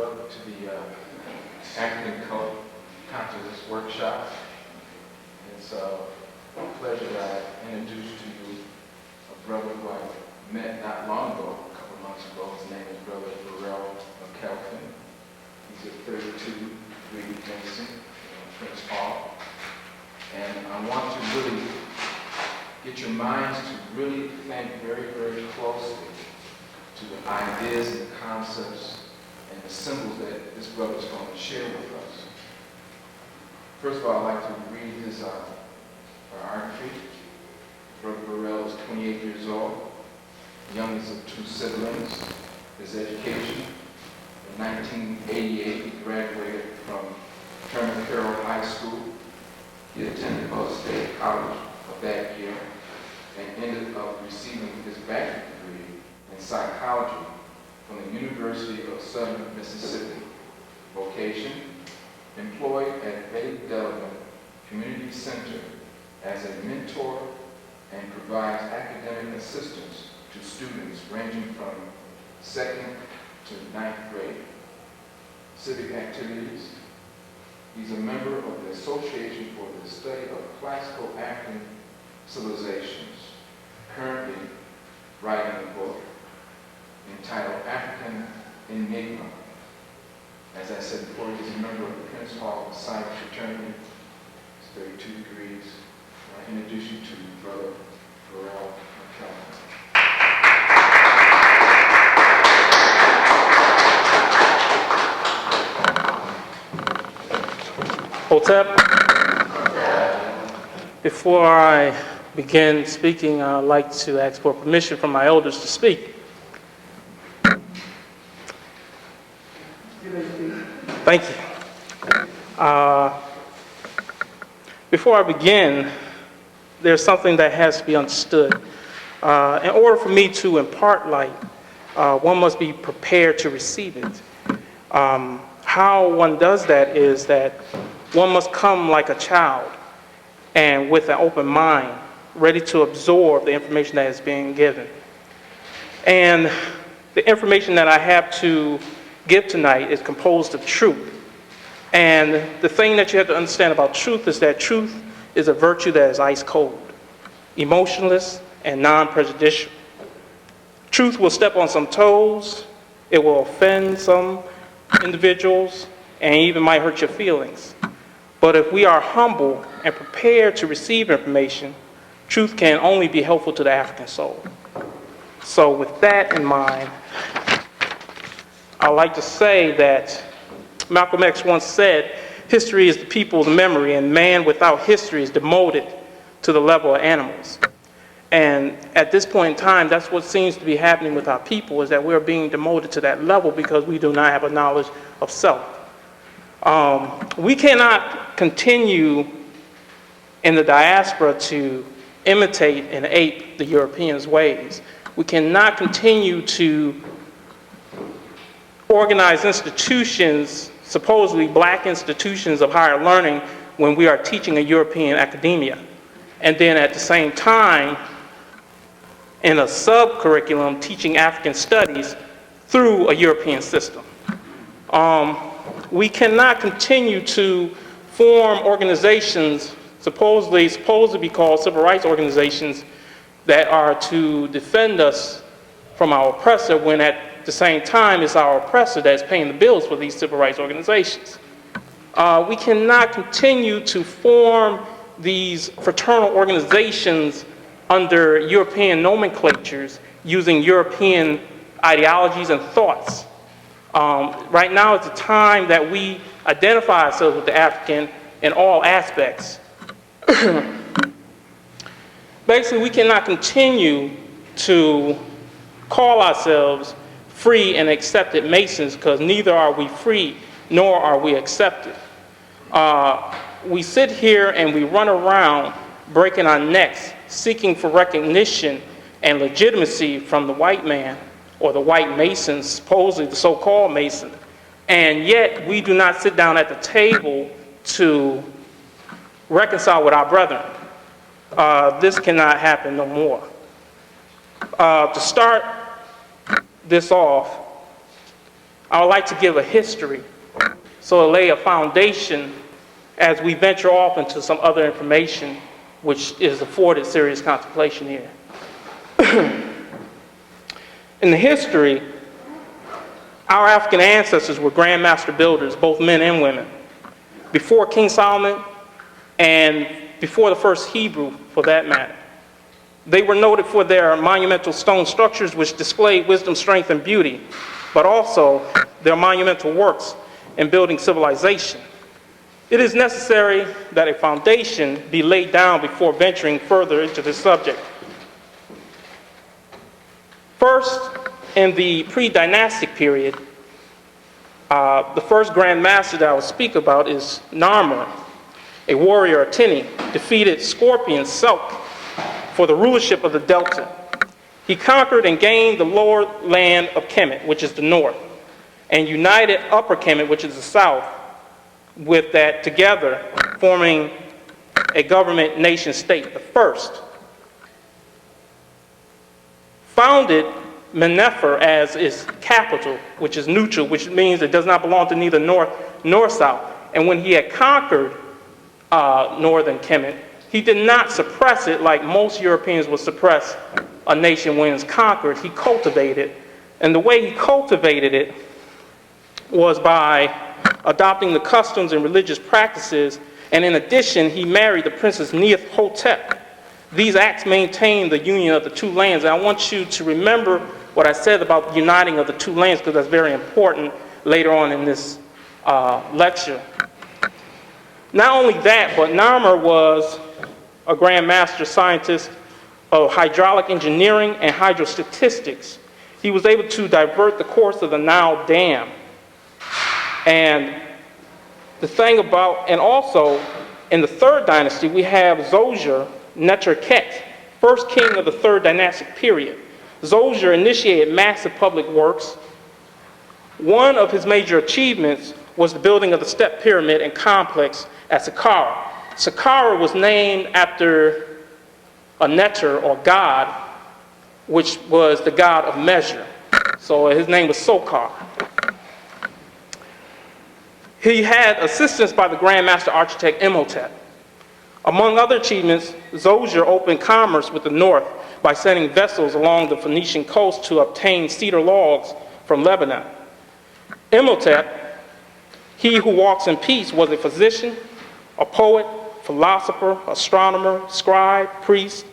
Welcome to the African Consciousness Workshop. It's a pleasure that I introduce to you a brother who I met not long ago, a couple of months ago. His name is Brother Burrell McKelphin. He's a 32-degree Mason in Prince Hall. And I want to really get your minds to really think very, very closely to the ideas and the concepts and the symbols that this brother is going to share with us. First of all, I'd like to read his biography. Brother Burrell is 28 years old, youngest of two siblings. His education, in 1988, he graduated from Herman Carroll High School. He attended Ball State College of that year and ended up receiving his bachelor's degree in psychology from the University of Southern Mississippi. Vocation, employed at Betty Delavan Community Center as a mentor and provides academic assistance to students ranging from 2nd to 9th grade. Civic activities. He's a member of the Association for the Study of Classical African Civilizations, currently writing a book entitled African Enigma. As I said before, he's a member of the Prince Hall Psi fraternity. He's 32 degrees. I introduce you to Brother Burrell McKelphin. Hotep. Before I begin speaking, I'd like to ask for permission from my elders to speak. Thank you. Before I begin, there's something that has to be understood. In order for me to impart light, one must be prepared to receive it. How one does that is that one must come like a child and with an open mind, ready to absorb the information that is being given. And the information that I have to give tonight is composed of truth. And the thing that you have to understand about truth is that truth is a virtue that is ice cold, emotionless, and non-prejudicial. Truth will step on some toes, it will offend some individuals, and even might hurt your feelings. But if we are humble and prepared to receive information, truth can only be helpful to the African soul. So with that in mind, I'd like to say that Malcolm X once said, history is the people's memory, and man without history is demoted to the level of animals. And at this point in time, that's what seems to be happening with our people, is that we're being demoted to that level because we do not have a knowledge of self. We cannot continue in the diaspora to imitate and ape the Europeans' ways. We cannot continue to organize institutions, supposedly black institutions of higher learning, when we are teaching a European academia. And then at the same time, in a sub-curriculum, teaching African studies through a European system. We cannot continue to form organizations supposed to be called civil rights organizations that are to defend us from our oppressor, when at the same time it's our oppressor that's paying the bills for these civil rights organizations. We cannot continue to form these fraternal organizations under European nomenclatures using European ideologies and thoughts. Right now is the time that we identify ourselves with the African in all aspects. Basically, we cannot continue to call ourselves free and accepted Masons, because neither are we free nor are we accepted. We sit here and we run around breaking our necks, seeking for recognition and legitimacy from the white man or the white Masons, supposedly the so-called Mason, and yet we do not sit down at the table to reconcile with our brethren. This cannot happen no more. To start this off, I would like to give a history, so to lay a foundation as we venture off into some other information which is afforded serious contemplation here. In the history, our African ancestors were grandmaster builders, both men and women. Before King Solomon and before the first Hebrew, for that matter. They were noted for their monumental stone structures which displayed wisdom, strength, and beauty, but also their monumental works in building civilization. It is necessary that a foundation be laid down before venturing further into this subject. First, in the pre-dynastic period, the first Grand Master that I will speak about is Narmer, a warrior Atini, defeated Scorpion Selk for the rulership of the Delta. He conquered and gained the lower land of Kemet, which is the north, and united Upper Kemet, which is the south, with that together, forming a government nation state, the first. Founded Menefer as its capital, which is neutral, which means it does not belong to neither north nor south. And when he had conquered northern Kemet, he did not suppress it like most Europeans would suppress a nation when it's conquered. He cultivated, and the way he cultivated it was by adopting the customs and religious practices, and in addition, he married the princess Neith-Hotep. These acts maintained the union of the two lands, and I want you to remember what I said about the uniting of the two lands, because that's very important later on in this lecture. Not only that, but Narmer was a Grand Master scientist of hydraulic engineering and hydrostatistics. He was able to divert the course of the Nile Dam. And the thing about, and also in the third dynasty, we have Zoser Neterket, first king of the third dynastic period. Zoser initiated massive public works. One of his major achievements was the building of the step pyramid and complex at Saqqara. Saqqara was named after a Neter, or god, which was the god of measure. So his name was Sokar. He had assistance by the Grand Master architect Imhotep. Among other achievements, Zoser opened commerce with the north by sending vessels along the Phoenician coast to obtain cedar logs from Lebanon. Imhotep, he who walks in peace, was a physician, a poet, philosopher, astronomer, scribe, priest,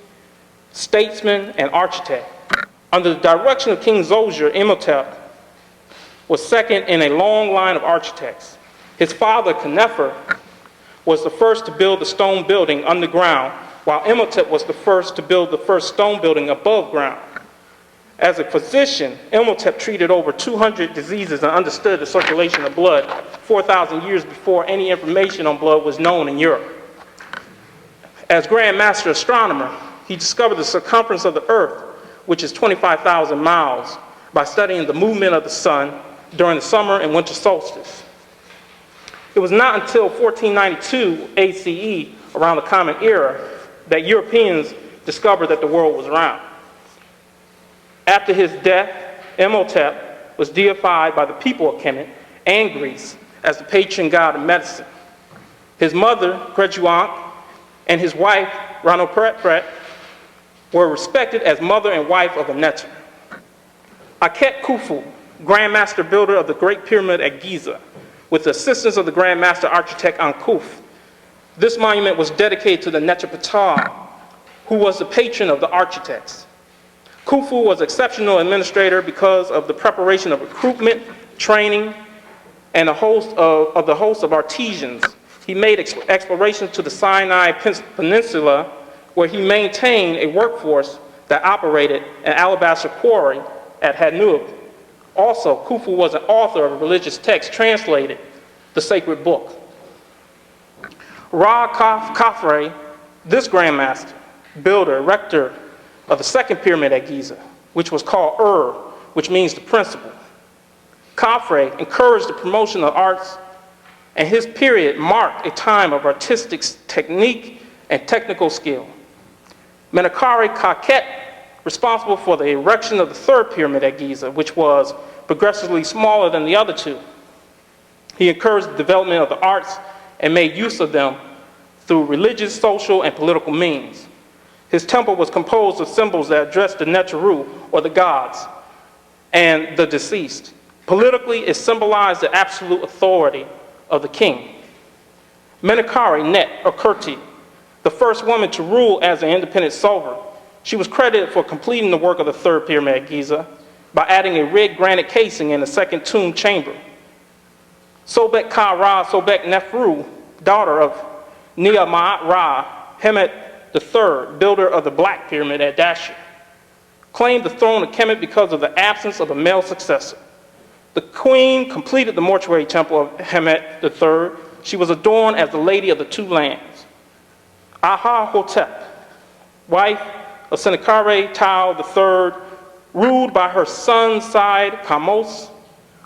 statesman, and architect. Under the direction of King Zoser, Imhotep was second in a long line of architects. His father, Knefer, was the first to build the stone building underground, while Imhotep was the first to build the first stone building above ground. As a physician, Imhotep treated over 200 diseases and understood the circulation of blood 4,000 years before any information on blood was known in Europe. As Grand Master astronomer, he discovered the circumference of the Earth, which is 25,000 miles, by studying the movement of the sun during the summer and winter solstice. It was not until 1492 ACE, around the Common Era, that Europeans discovered that the world was round. After his death, Imhotep was deified by the people of Kemet and Greece as the patron god of medicine. His mother, Kretuank, and his wife, Ranopretpret, were respected as mother and wife of a Neter. Akhet Khufu, Grand Master builder of the Great Pyramid at Giza, with the assistance of the Grand Master architect Ankuf. This monument was dedicated to the Neter Ptah, who was the patron of the architects. Khufu was an exceptional administrator because of the preparation of recruitment, training, and a host of artisans. He made explorations to the Sinai Peninsula, where he maintained a workforce that operated an alabaster quarry at Hanub. Also, Khufu was an author of a religious text translated, the sacred book. Ra Khafre, this Grand Master, builder, erector of the second pyramid at Giza, which was called which means the principal. Khafre encouraged the promotion of arts, and his period marked a time of artistic technique and technical skill. Menakare Kakhet responsible for the erection of the third pyramid at Giza, which was progressively smaller than the other two. He encouraged the development of the arts and made use of them through religious, social, and political means. His temple was composed of symbols that addressed the Neteru, or the gods, and the deceased. Politically, it symbolized the absolute authority of the king. Menekare Net, or Kurti, the first woman to rule as an independent sovereign, she was credited for completing the work of the third pyramid at Giza by adding a red granite casing in the second tomb chamber. Sobek Ka Ra Sobek Nefru, daughter of Nehemiah Ra Hemet III, builder of the Black Pyramid at Dashur, claimed the throne of Kemet because of the absence of a male successor. The queen completed the mortuary temple of Hemet III. She was adorned as the Lady of the Two Lands. Aha Hotep, wife of Sennacherib Tau III, ruled by her son's side, Kamos,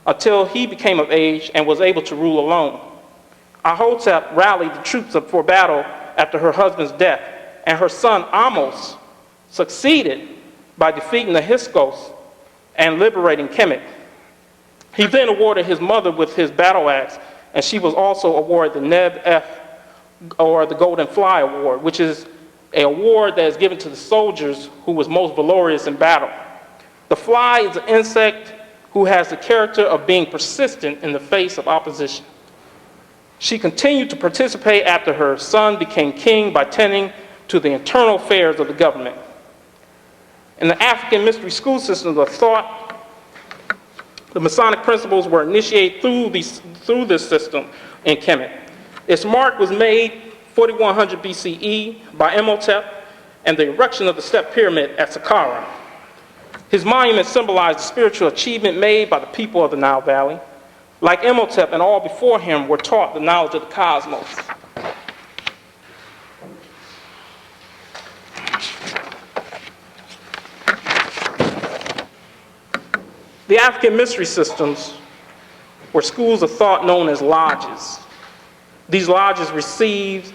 until he became of age and was able to rule alone. Ahotep rallied the troops up for battle after her husband's death, and her son Amos succeeded by defeating the Hyksos and liberating Kemet. He then awarded his mother with his battle axe, and she was also awarded the Neb F, or the Golden Fly Award, which is an award that is given to the soldiers who was most valorous in battle. The fly is an insect who has the character of being persistent in the face of opposition. She continued to participate after her son became king by tending to the internal affairs of the government. In the African mystery school systems of thought, the Masonic principles were initiated through this system in Kemet. Its mark was made 4100 BCE by Imhotep and the erection of the step pyramid at Saqqara. His monument symbolized the spiritual achievement made by the people of the Nile Valley. Like Imhotep and all before him were taught the knowledge of the cosmos. The African mystery systems were schools of thought known as lodges. These lodges received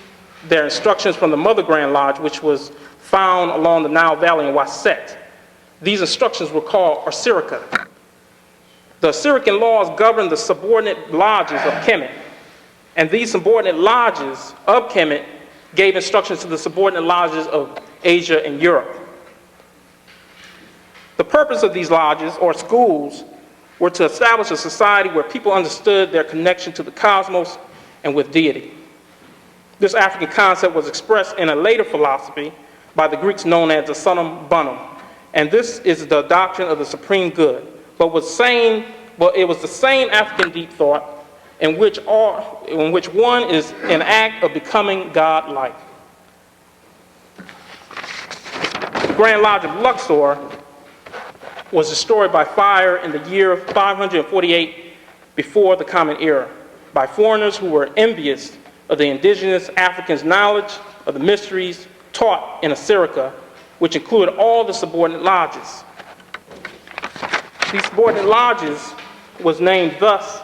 their instructions from the Mother Grand Lodge, which was found along the Nile Valley in Waset. These instructions were called Osirica. The Osirican laws governed the subordinate lodges of Kemet, and these subordinate lodges of Kemet gave instructions to the subordinate lodges of Asia and Europe. The purpose of these lodges, or schools, were to establish a society where people understood their connection to the cosmos and with deity. This African concept was expressed in a later philosophy by the Greeks known as the Sunnum Bonum, and this is the doctrine of the supreme good. But it was the same African deep thought in which one is an act of becoming God-like. The Grand Lodge of Luxor was destroyed by fire in the year 548 before the Common Era by foreigners who were envious of the indigenous Africans' knowledge of the mysteries taught in Osirica, which included all the subordinate lodges. These subordinate lodges was named thus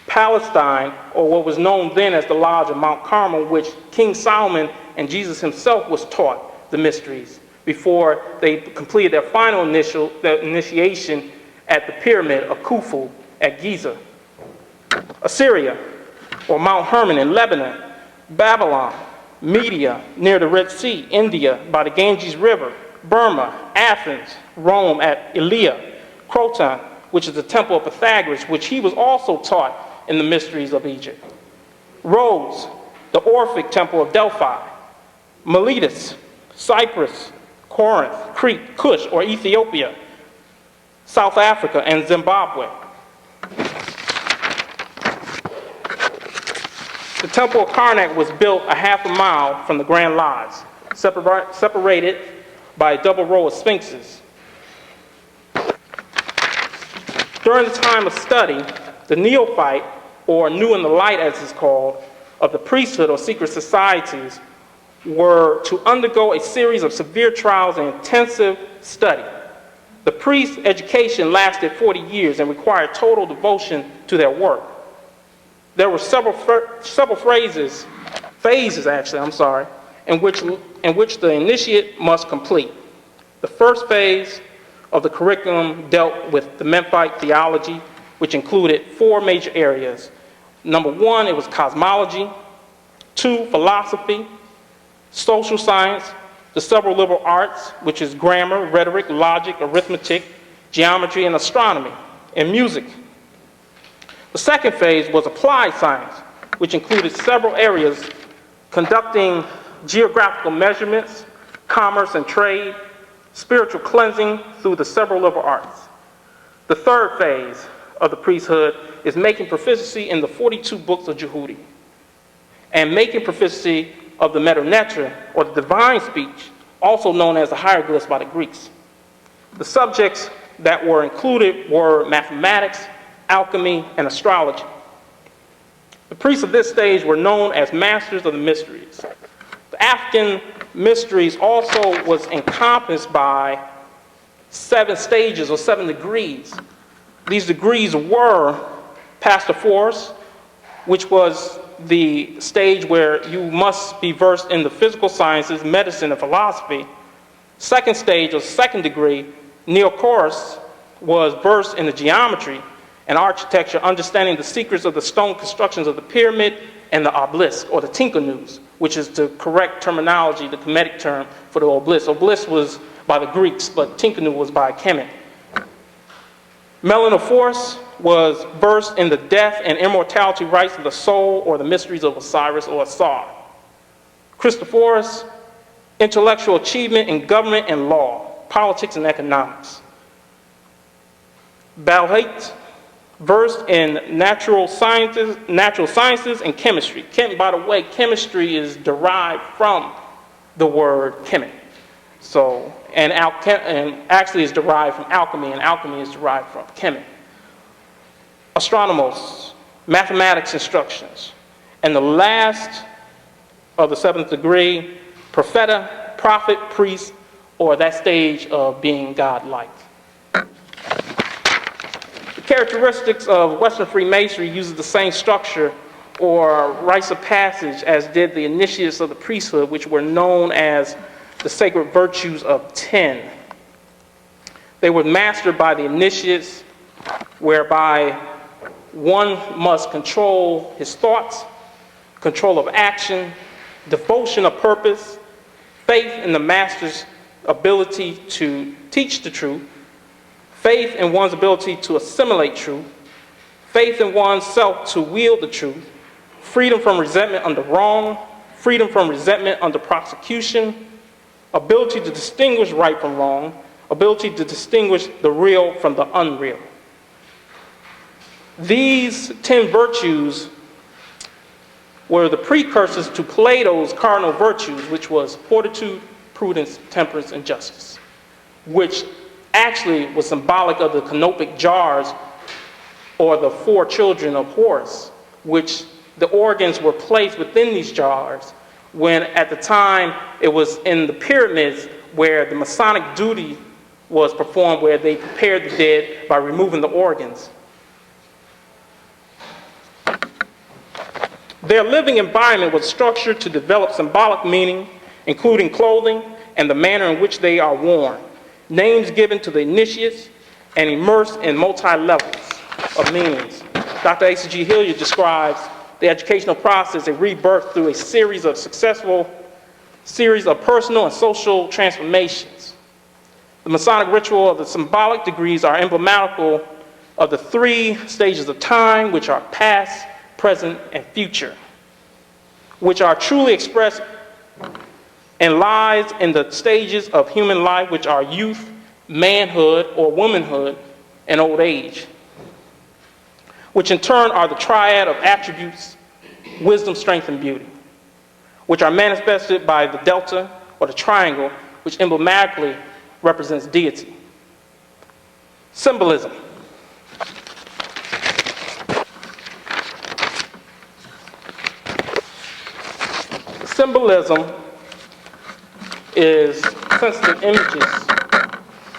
Palestine, or what was known then as the Lodge of Mount Carmel, which King Solomon and Jesus himself was taught the mysteries before they completed their final initiation at the pyramid of Khufu at Giza. Assyria, or Mount Hermon in Lebanon, Babylon, Media near the Red Sea, India by the Ganges River, Burma, Athens, Rome at Elia, Croton, which is the temple of Pythagoras, which he was also taught in the mysteries of Egypt. Rhodes, the Orphic temple of Delphi, Miletus, Cyprus, Corinth, Crete, Kush, or Ethiopia, South Africa, and Zimbabwe. The Temple of Karnak was built a half a mile from the Grand Lodge, separated by a double row of sphinxes. During the time of study, the neophyte, or new in the light as it's called, of the priesthood or secret societies were to undergo a series of severe trials and intensive study. The priest's education lasted 40 years and required total devotion to their work. There were several phases, in which the initiate must complete. The first phase of the curriculum dealt with the Memphite theology, which included 4 major areas. Number 1, it was cosmology. 2, philosophy, social science, the several liberal arts, which is grammar, rhetoric, logic, arithmetic, geometry, and astronomy, and music. The second phase was applied science, which included several areas conducting geographical measurements, commerce and trade, spiritual cleansing through the several liberal arts. The third phase of the priesthood is making proficiency in the 42 books of Jehudi, and making proficiency of the Metanetra, or the divine speech, also known as the hieroglyphs by the Greeks. The subjects that were included were mathematics, alchemy, and astrology. The priests of this stage were known as masters of the mysteries. The African mysteries also was encompassed by 7 stages or 7 degrees. These degrees were Pastor Force, which was the stage where you must be versed in the physical sciences, medicine, and philosophy. Second stage, or second degree, Neochorus, was versed in the geometry and architecture, understanding the secrets of the stone constructions of the pyramid and the obelisk, or the Tinkanus, which is the correct terminology, the Kemetic term for the obelisk. Obelisk was by the Greeks, but Tinkanu was by Kemet. Melanophorus was versed in the death and immortality rights of the soul, or the mysteries of Osiris or Asar. Christophorus, intellectual achievement in government and law, politics and economics. Balhait, versed in natural sciences and chemistry. By the way, chemistry is derived from the word chemet. And actually is derived from alchemy, and alchemy is derived from chemet. Astronomos, mathematics instructions. And the last of the 7th degree, propheta, prophet, priest, or that stage of being God-like. The characteristics of Western Freemasonry uses the same structure or rites of passage as did the initiates of the priesthood, which were known as the sacred virtues of 10. They were mastered by the initiates, whereby one must control his thoughts, control of action, devotion of purpose, faith in the master's ability to teach the truth, faith in one's ability to assimilate truth, faith in oneself to wield the truth, freedom from resentment under wrong, freedom from resentment under prosecution, ability to distinguish right from wrong, ability to distinguish the real from the unreal. These 10 virtues were the precursors to Plato's cardinal virtues, which was fortitude, prudence, temperance, and justice, which actually was symbolic of the canopic jars, or the 4 children of Horus, which the organs were placed within these jars, when at the time it was in the pyramids where the Masonic duty was performed, where they prepared the dead by removing the organs. Their living environment was structured to develop symbolic meaning, including clothing and the manner in which they are worn, names given to the initiates, and immersed in multi-levels of meanings. Dr. Asa G. Hilliard describes the educational process, a rebirth through a series of personal and social transformations. The Masonic ritual of the symbolic degrees are emblematical of the 3 stages of time, which are past, present, and future, which are truly expressed and lies in the stages of human life, which are youth, manhood or womanhood, and old age, which in turn are the triad of attributes, wisdom, strength, and beauty, which are manifested by the delta or the triangle, which emblematically represents deity. Symbolism. Symbolism is sensitive images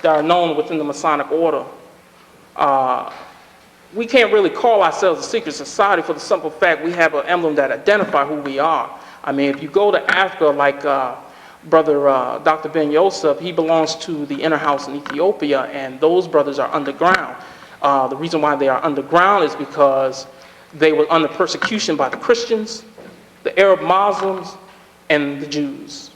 that are known within the Masonic order. We can't really call ourselves a secret society for the simple fact we have an emblem that identifies who we are. I mean, if you go to Africa, like Brother Dr. Ben Yosef, he belongs to the inner house in Ethiopia, and those brothers are underground. The reason why they are underground is because they were under persecution by the Christians, the Arab Muslims, and the Jews.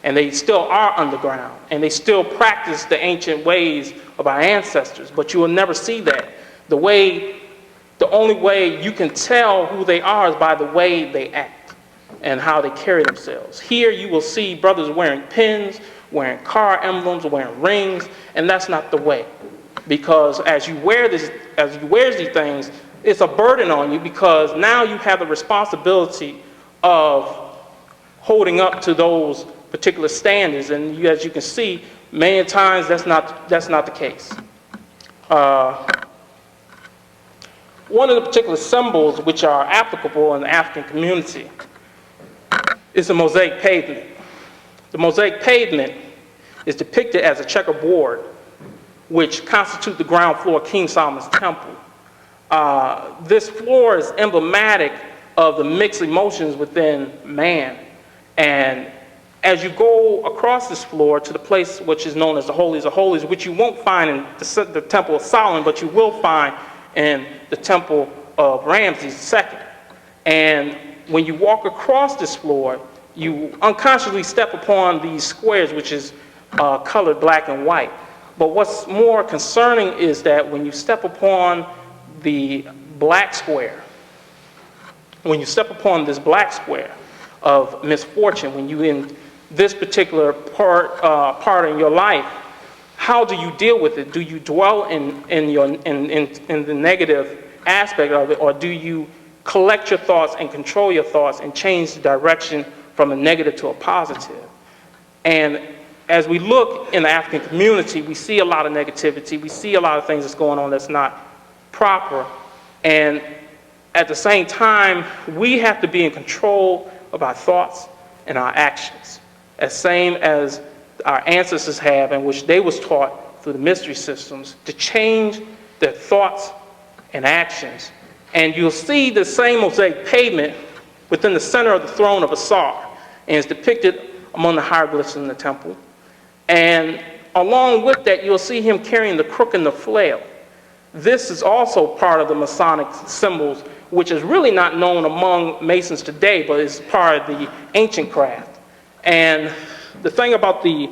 And they still are underground, and they still practice the ancient ways of our ancestors, but you will never see that. The only way you can tell who they are is by the way they act and how they carry themselves. Here you will see brothers wearing pins, wearing car emblems, wearing rings, and that's not the way. Because as you wear these things, it's a burden on you, because now you have the responsibility of holding up to those particular standards, and as you can see, many times that's not the case. One of the particular symbols which are applicable in the African community is the mosaic pavement. The mosaic pavement is depicted as a checkerboard, which constitutes the ground floor of King Solomon's temple. This floor is emblematic of the mixed emotions within man. And as you go across this floor to the place which is known as the Holies of Holies, which you won't find in the Temple of Solomon, but you will find in the Temple of Ramses II. And when you walk across this floor, you unconsciously step upon these squares, which is colored black and white. But what's more concerning is that when you step upon the black square, when you step upon this black square of misfortune, when you in this particular part in your life, how do you deal with it? Do you dwell in the negative aspect of it, or do you collect your thoughts and control your thoughts and change the direction from a negative to a positive? And as we look in the African community, we see a lot of negativity. We see a lot of things that's going on that's not proper. And at the same time, we have to be in control of our thoughts and our actions, as same as our ancestors have, in which they was taught through the mystery systems to change their thoughts and actions. And you'll see the same mosaic pavement within the center of the throne of Asar, and it's depicted among the hieroglyphs in the temple. And along with that, you'll see him carrying the crook and the flail. This is also part of the Masonic symbols, which is really not known among Masons today, but is part of the ancient craft. And the thing about the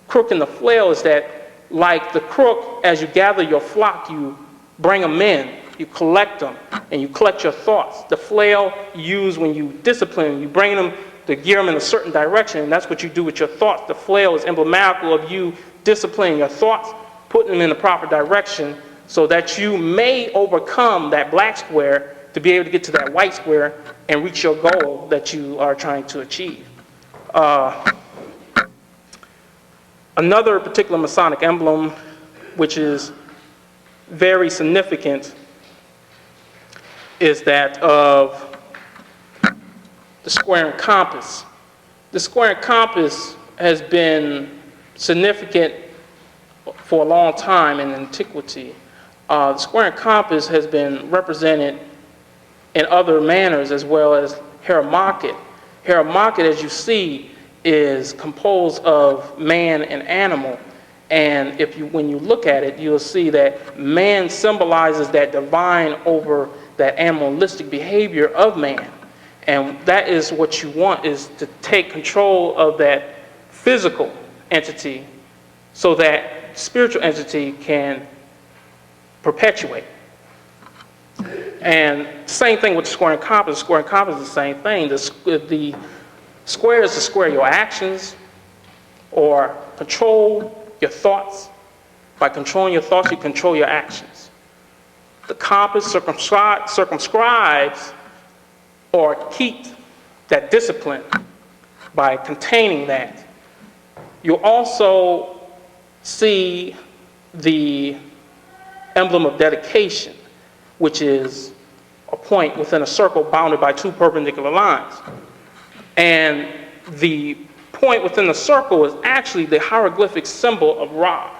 crook and the flail is that, like the crook, as you gather your flock, you bring them in, you collect them, and you collect your thoughts. The flail you use when you discipline, you bring them to gear them in a certain direction, and that's what you do with your thoughts. The flail is emblematical of you disciplining your thoughts, putting them in the proper direction, so that you may overcome that black square to be able to get to that white square and reach your goal that you are trying to achieve. Another particular Masonic emblem, which is very significant, is that of the square and compass. The square and compass has been significant for a long time in antiquity. The square and compass has been represented in other manners, as well as Hieromarket. Hieromarket, as you see, is composed of man and animal. And when you look at it, you'll see that man symbolizes that divine over that animalistic behavior of man. And that is what you want, is to take control of that physical entity so that spiritual entity can perpetuate. And same thing with the square and compass. The square and compass is the same thing. The square is to square your actions or control your thoughts. By controlling your thoughts, you control your actions. The compass circumscribes or keeps that discipline by containing that. You also see the emblem of dedication, which is a point within a circle bounded by two perpendicular lines. And the point within the circle is actually the hieroglyphic symbol of Ra.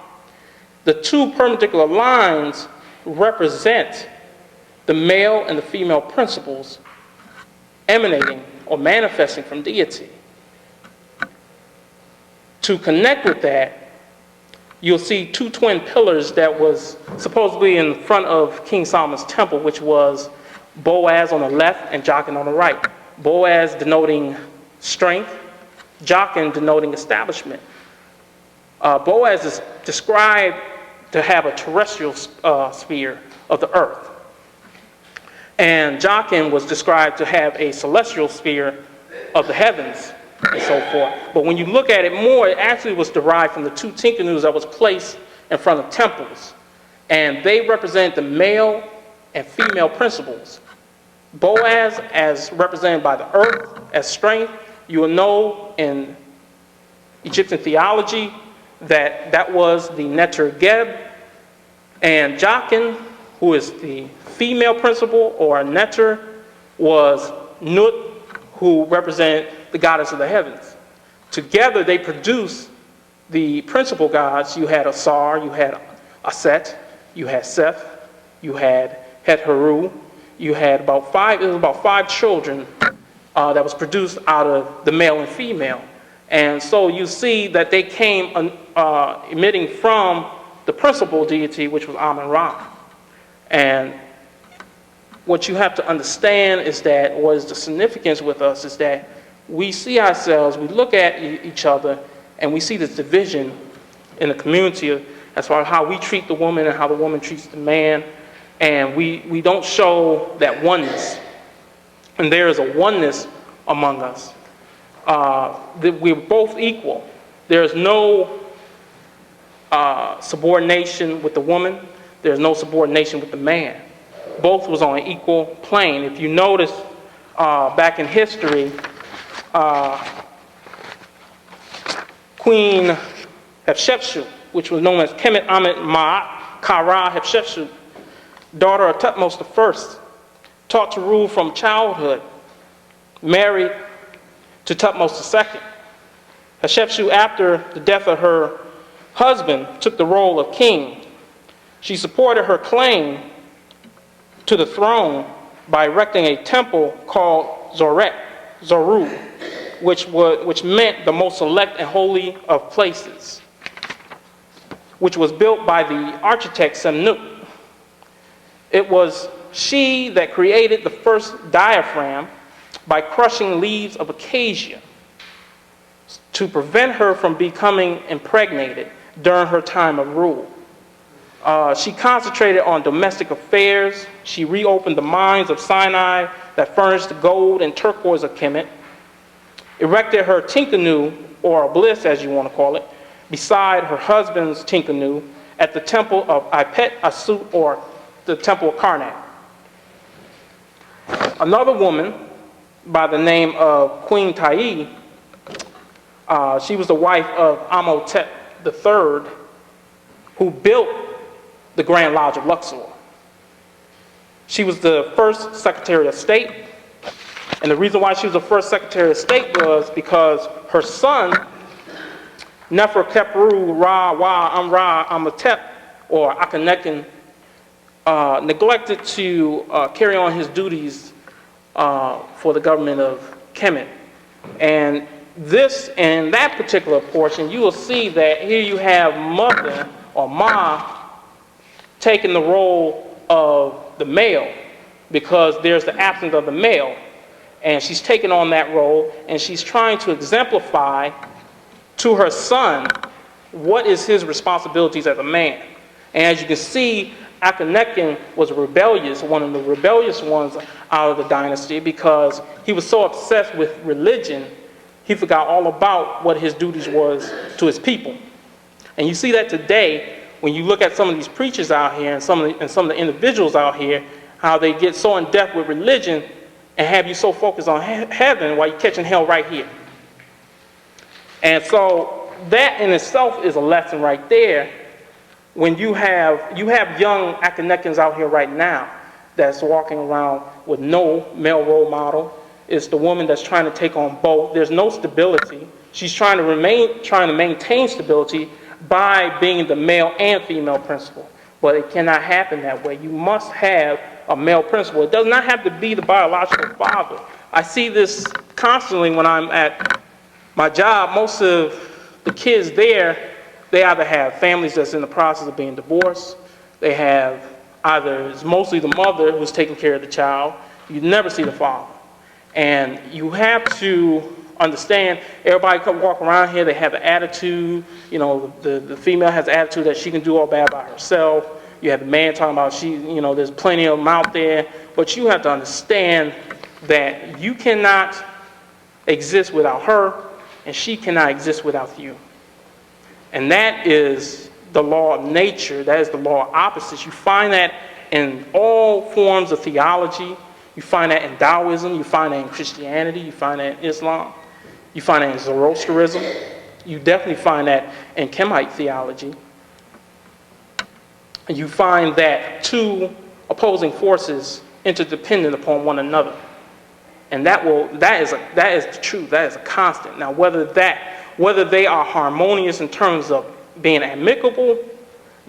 The two perpendicular lines represent the male and the female principles emanating or manifesting from deity. To connect with that, you'll see two twin pillars that was supposedly in front of King Solomon's temple, which was Boaz on the left and Jachin on the right. Boaz denoting strength, Jachin denoting establishment. Boaz is described to have a terrestrial sphere of the earth. And Jachin was described to have a celestial sphere of the heavens and so forth. But when you look at it more, it actually was derived from the two tinkanos that was placed in front of temples. And they represent the male and female principles. Boaz, as represented by the earth as strength, you will know in Egyptian theology that that was the Neter Geb. And Jachin, who is the female principle, or Neter, was Nut, who represented the goddess of the heavens. Together they produced the principal gods. You had Asar, you had Aset, you had Seth, you had Het-Heru, you had about five children that was produced out of the male and female. And so you see that they came emitting from the principal deity, which was Amun-Ra. And what you have to understand is that, what is the significance with us, is that we see ourselves, we look at each other, and we see this division in the community as far as how we treat the woman and how the woman treats the man. And we don't show that oneness. And there is a oneness among us. That we're both equal. There's no subordination with the woman. There's no subordination with the man. Both was on an equal plane. If you notice back in history, Queen Hatshepsut, which was known as Kemet Amet Ma'at Kara Hatshepsut, daughter of Thutmose I, taught to rule from childhood, married to Thutmose II. Hatshepsut, after the death of her husband, took the role of king. She supported her claim to the throne by erecting a temple called Zoru, which meant the most select and holy of places, which was built by the architect Semnuk. It was she that created the first diaphragm by crushing leaves of acacia to prevent her from becoming impregnated during her time of rule. She concentrated on domestic affairs. She reopened the mines of Sinai that furnished the gold and turquoise of Kemet, erected her tinkanu, or obelisk as you want to call it, beside her husband's tinkanu at the temple of Ipet Asut, or the temple of Karnak. Another woman by the name of Queen Tai, she was the wife of Amenhotep III, who built the Grand Lodge of Luxor. She was the first Secretary of State, and the reason why she was the first Secretary of State was because her son, Neferkepru Ra Amenhotep, or Akhenaten, neglected to carry on his duties for the government of Kemet. And this, in that particular portion, you will see that here you have mother, or Ma, taking the role of the male, because there's the absence of the male. And she's taking on that role, and she's trying to exemplify to her son what is his responsibilities as a man. And as you can see, Akhenaten was rebellious, one of the rebellious ones out of the dynasty, because he was so obsessed with religion, he forgot all about what his duties was to his people. And you see that today when you look at some of these preachers out here and some of the individuals out here, how they get so in depth with religion and have you so focused on heaven while you're catching hell right here. And so that in itself is a lesson right there. When you have young Akhenatens out here right now that's walking around with no male role model. It's the woman that's trying to take on both. There's no stability. She's trying to maintain stability by being the male and female principal. But it cannot happen that way. You must have a male principal. It does not have to be the biological father. I see this constantly when I'm at my job. Most of the kids there, they either have families that's in the process of being divorced, they have either, it's mostly the mother who's taking care of the child, you never see the father. And you have to understand, everybody come walk around here, they have an attitude, you know, the female has an attitude that she can do all bad by herself. You have the man talking about there's plenty of them out there, but you have to understand that you cannot exist without her, and she cannot exist without you. And that is the law of nature. That is the law of opposites. You find that in all forms of theology. You find that in Taoism. You find that in Christianity. You find that in Islam. You find that in Zoroastrianism. You definitely find that in Kemite theology. And you find that two opposing forces interdependent upon one another. And that is the truth. That is a constant. Now, whether they are harmonious in terms of being amicable,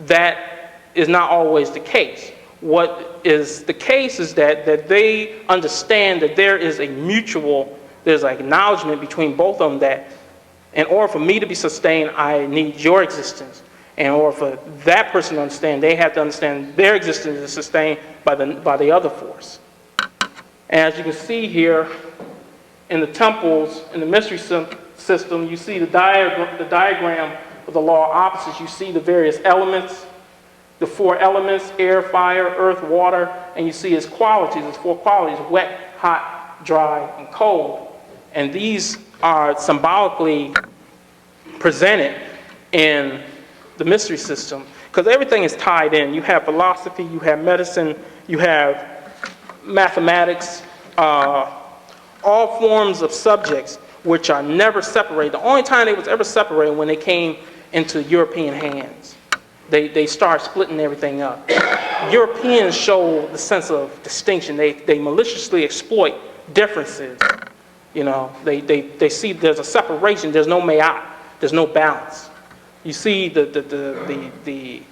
that is not always the case. What is the case is that they understand that there's an acknowledgement between both of them that in order for me to be sustained, I need your existence. And in order for that person to understand, they have to understand their existence is sustained by the other force. And as you can see here, in the temples, in the mystery system, you see the diagram of the law of opposites. You see the various elements, the four elements, air, fire, earth, water, and you see its qualities, its four qualities, wet, hot, dry, and cold. And these are symbolically presented in the mystery system because everything is tied in. You have philosophy, you have medicine, you have mathematics, all forms of subjects which are never separated. The only time they was ever separated when they came into European hands. They start splitting everything up. Europeans show the sense of distinction. They maliciously exploit differences. You know, they see there's a separation. There's no mayat. There's no balance. You see the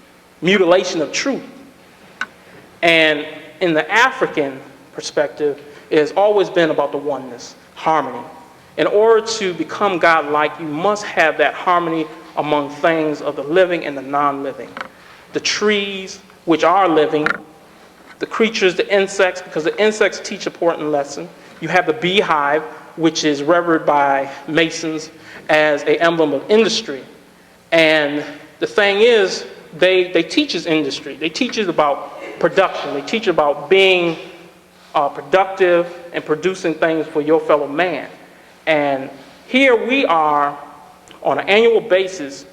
mutilation of truth. And in the African perspective, it has always been about the oneness, harmony. In order to become God-like, you must have that harmony among things of the living and the non-living. The trees, which are living, the creatures, the insects, because the insects teach an important lesson. You have the beehive, which is revered by Masons as an emblem of industry. And the thing is, they teach us industry. They teach us about production. They teach about being productive and producing things for your fellow man. And here we are on an annual basis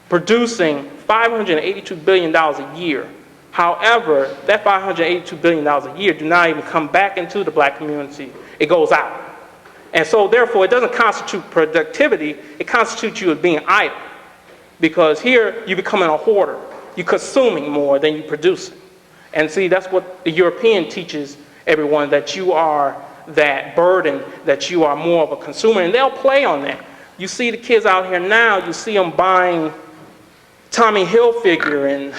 producing $582 billion a year. However, that $582 billion a year do not even come back into the black community. It goes out. And so therefore, it doesn't constitute productivity. It constitutes you as being idle. Because here, you're becoming a hoarder. You're consuming more than you're producing. And see, that's what the European teaches everyone, that you are that burden, that you are more of a consumer. And they'll play on that. You see the kids out here now, you see them buying Tommy Hilfiger and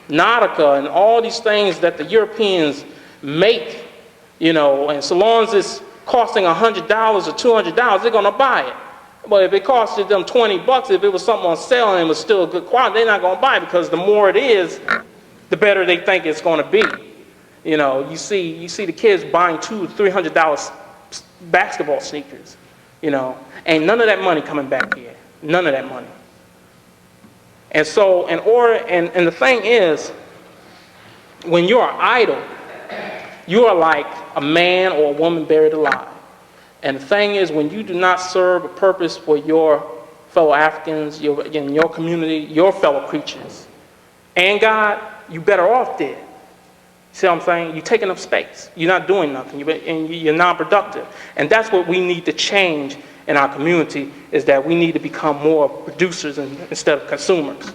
Nautica and all these things that the Europeans make, you know, and so long as it's costing $100 or $200, they're going to buy it. But if it costed them $20, if it was something on sale and it was still a good quality, they're not going to buy it because the more it is, the better they think it's going to be. You know, you see the kids buying $200, $300 basketball sneakers. You know, ain't none of that money coming back here. None of that money. And so, and the thing is, when you are idle, you are like a man or a woman buried alive. And the thing is, when you do not serve a purpose for your fellow Africans, in your community, your fellow creatures, and God, you're better off dead. See what I'm saying? You're taking up space. You're not doing nothing. You're non-productive. And that's what we need to change in our community, is that we need to become more producers instead of consumers.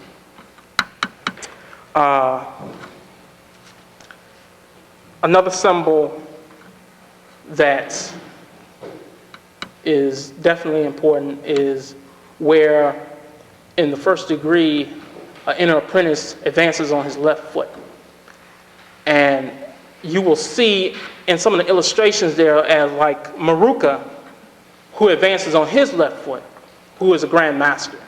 Another symbol that is definitely important is where, in the first degree, an inner apprentice advances on his left foot. And you will see in some of the illustrations there as like Maruka, who advances on his left foot. who is a grand master.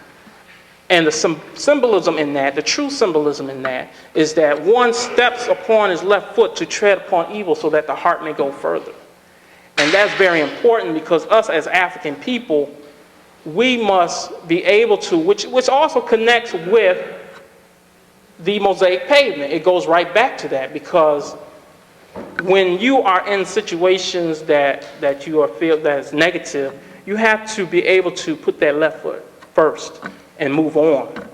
And the symbolism in that, the true symbolism in that, is that one steps upon his left foot to tread upon evil so that the heart may go further. And that's very important because us as African people, we must be able to, which also connects with the mosaic pavement. It goes right back to that, because when you are in situations that you feel that is negative, you have to be able to put that left foot first and move on.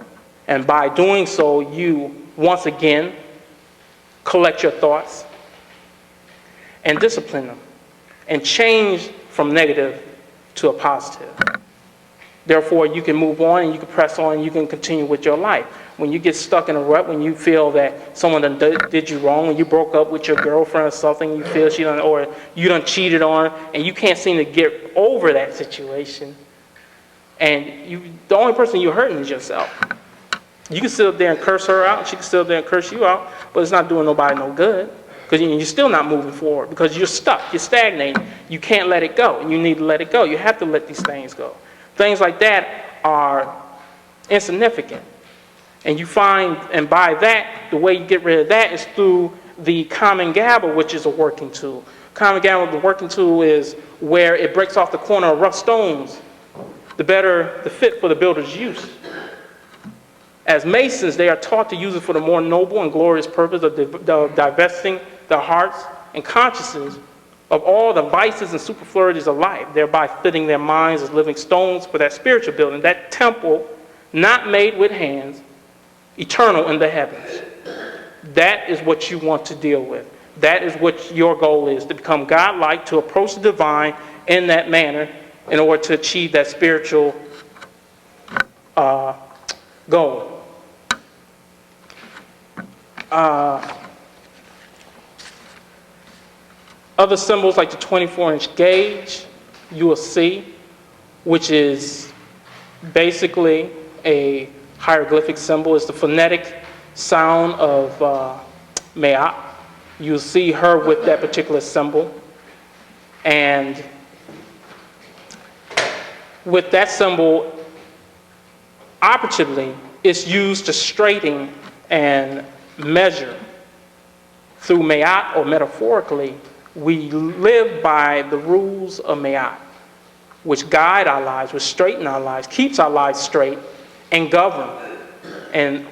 And by doing so, you once again collect your thoughts and discipline them and change from negative to a positive. Therefore, you can move on and you can press on and you can continue with your life. When you get stuck in a rut, when you feel that someone did you wrong, when you broke up with your girlfriend or something, you feel she done, or you done cheated on her, and you can't seem to get over that situation, and the only person you're hurting is yourself. You can sit up there and curse her out, she can sit up there and curse you out, but it's not doing nobody no good, because you're still not moving forward, because you're stuck, you're stagnating. You can't let it go, and you need to let it go. You have to let these things go. Things like that are insignificant. And you find, and by that, the way you get rid of that is through the common gabble, which is a working tool. Common gabble, the working tool, is where it breaks off the corner of rough stones, the better the fit for the builder's use. As masons, they are taught to use it for the more noble and glorious purpose of divesting their hearts and consciences of all the vices and superfluities of life, thereby fitting their minds as living stones for that spiritual building, that temple not made with hands, eternal in the heavens. That is what you want to deal with. That is what your goal is, to become God-like, to approach the divine in that manner in order to achieve that spiritual goal. Other symbols like the 24-inch gauge, you will see, which is basically a hieroglyphic symbol. It's the phonetic sound of Ma'at. You'll see her with that particular symbol. And with that symbol, operatively, it's used to straighten and measure. Through Ma'at, or metaphorically, we live by the rules of Ma'at, which guide our lives, which straighten our lives, keeps our lives straight, and govern. And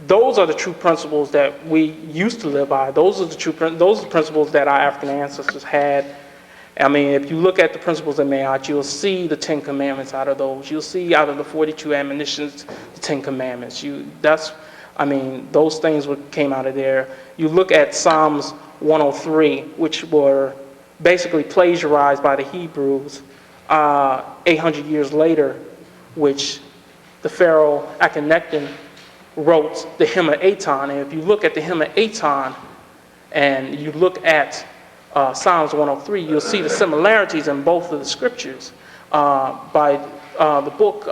those are the true principles that we used to live by. Those are the principles that our African ancestors had. I mean, if you look at the principles of Ma'at, you'll see the 10 Commandments out of those. You'll see out of the 42 admonitions, the 10 Commandments. Those things came out of there. You look at Psalms 103, which were basically plagiarized by the Hebrews 800 years later, which the Pharaoh Akhenaten wrote the Hymn of Aton. And if you look at the Hymn of Aton and you look at Psalms 103, you'll see the similarities in both of the scriptures. By the book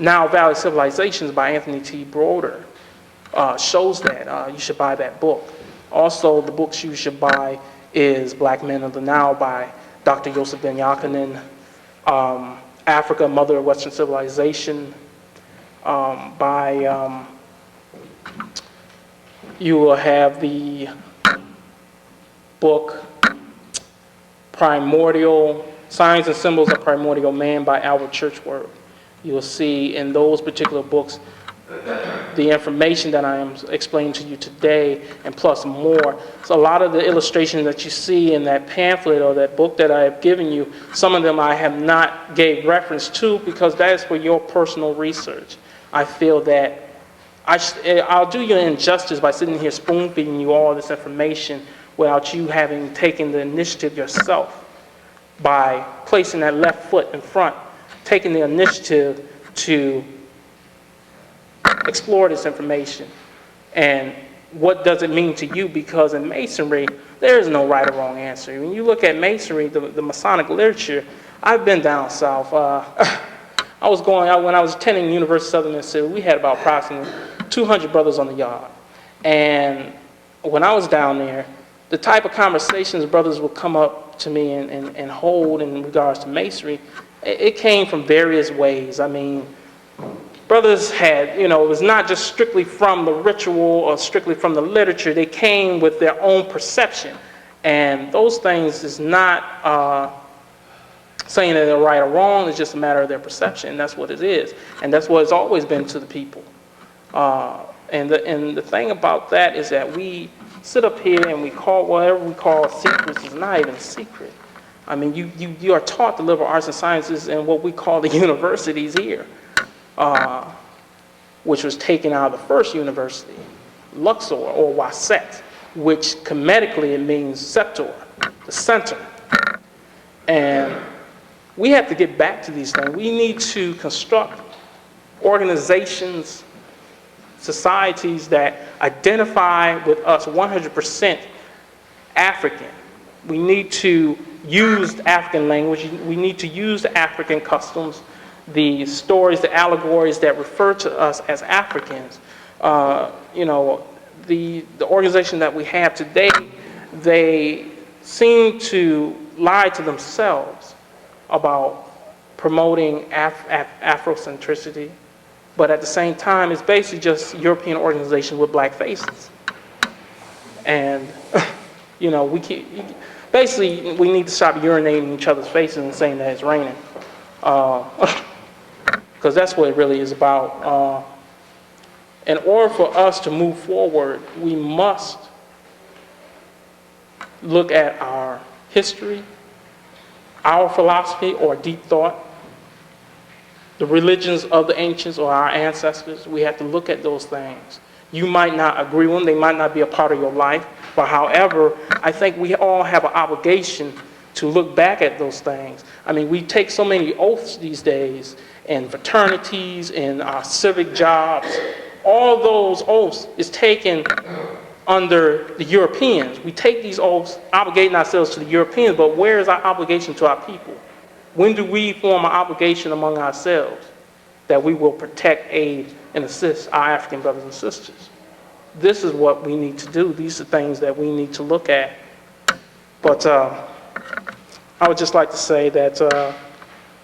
Nile Valley Civilizations by Anthony T. Broder shows that. You should buy that book. Also, the books you should buy is Black Men of the Nile by Dr. Yosef Ben Yachanan, Africa, Mother of Western Civilization by, you will have the book Primordial, Signs and Symbols of Primordial Man by Albert Churchward. You'll see in those particular books the information that I am explaining to you today, and plus more. So a lot of the illustrations that you see in that pamphlet or that book that I have given you, some of them I have not gave reference to because that is for your personal research. I feel that I'll do you an injustice by sitting here spoon-feeding you all this information without you having taken the initiative yourself by placing that left foot in front, taking the initiative to explore this information. And what does it mean to you? Because in Masonry, there is no right or wrong answer. When you look at Masonry, the Masonic literature, I've been down south. When I was attending the University of Southern Mississippi, we had about approximately 200 brothers on the yard. And when I was down there, the type of conversations brothers would come up to me and hold in regards to Masonry, it came from various ways. I mean, brothers had, it was not just strictly from the ritual or strictly from the literature. They came with their own perception. And those things is not saying that they're right or wrong. It's just a matter of their perception. And that's what it is. And that's what it's always been to the people. And the thing about that is that we sit up here and we call whatever we call secrets is not even a secret. I mean, you are taught the liberal arts and sciences in what we call the universities here, which was taken out of the first university, Luxor or Waset, which comedically it means sceptor, the center. And we have to get back to these things. We need to construct organizations, societies that identify with us 100% African. We need to use the African language. We need to use the African customs, the stories, the allegories that refer to us as Africans. The organization that we have today, they seem to lie to themselves about promoting Afrocentricity, but at the same time, it's basically just European organization with black faces. And basically, we need to stop urinating in each other's faces and saying that it's raining. Because that's what it really is about. In order for us to move forward, we must look at our history, our philosophy or deep thought, the religions of the ancients or our ancestors. We have to look at those things. You might not agree with them, they might not be a part of your life, but however, I think we all have an obligation to look back at those things. I mean, we take so many oaths these days in fraternities, in our civic jobs. All those oaths is taken under the Europeans. We take these oaths, obligating ourselves to the Europeans, but where is our obligation to our people? When do we form an obligation among ourselves that we will protect, aid, and assist our African brothers and sisters? This is what we need to do. These are things that we need to look at. But I would just like to say that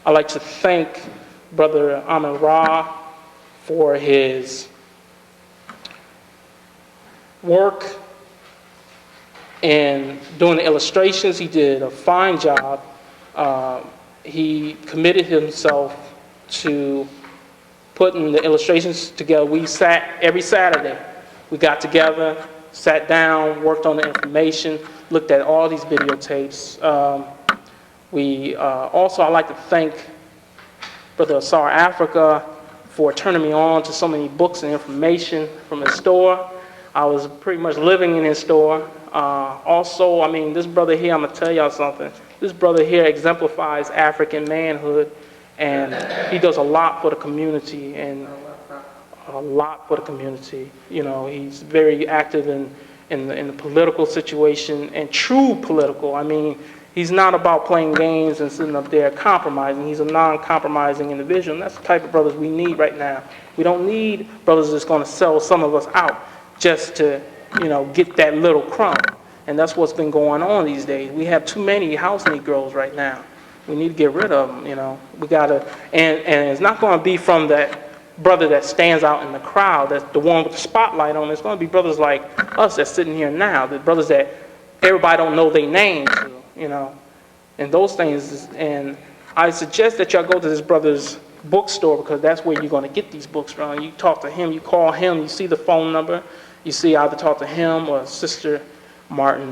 I'd like to thank Brother Amin Ra for his work and doing the illustrations. He did a fine job. He committed himself to putting the illustrations together. We sat every Saturday. We got together, sat down, worked on the information, looked at all these videotapes. Also, I'd like to thank Brother Asar Africa for turning me on to so many books and information from his store. I was pretty much living in his store. Also, I mean, this brother here, I'm going to tell y'all something. This brother here exemplifies African manhood, and he does a lot for the community, and a lot for the community. He's very active in the political situation, and true political. I mean, he's not about playing games and sitting up there compromising. He's a non-compromising individual, and that's the type of brothers we need right now. We don't need brothers that's going to sell some of us out just to, get that little crumb. And that's what's been going on these days. We have too many house Negroes right now. We need to get rid of them, We gotta, and it's not going to be from that brother that stands out in the crowd, that's the one with the spotlight on. It's going to be brothers like us that's sitting here now, the brothers that everybody don't know their names, and those things. And I suggest that y'all go to this brother's bookstore, because that's where you're going to get these books from. You talk to him, you call him, you see the phone number, you see either talk to him or Sister Vera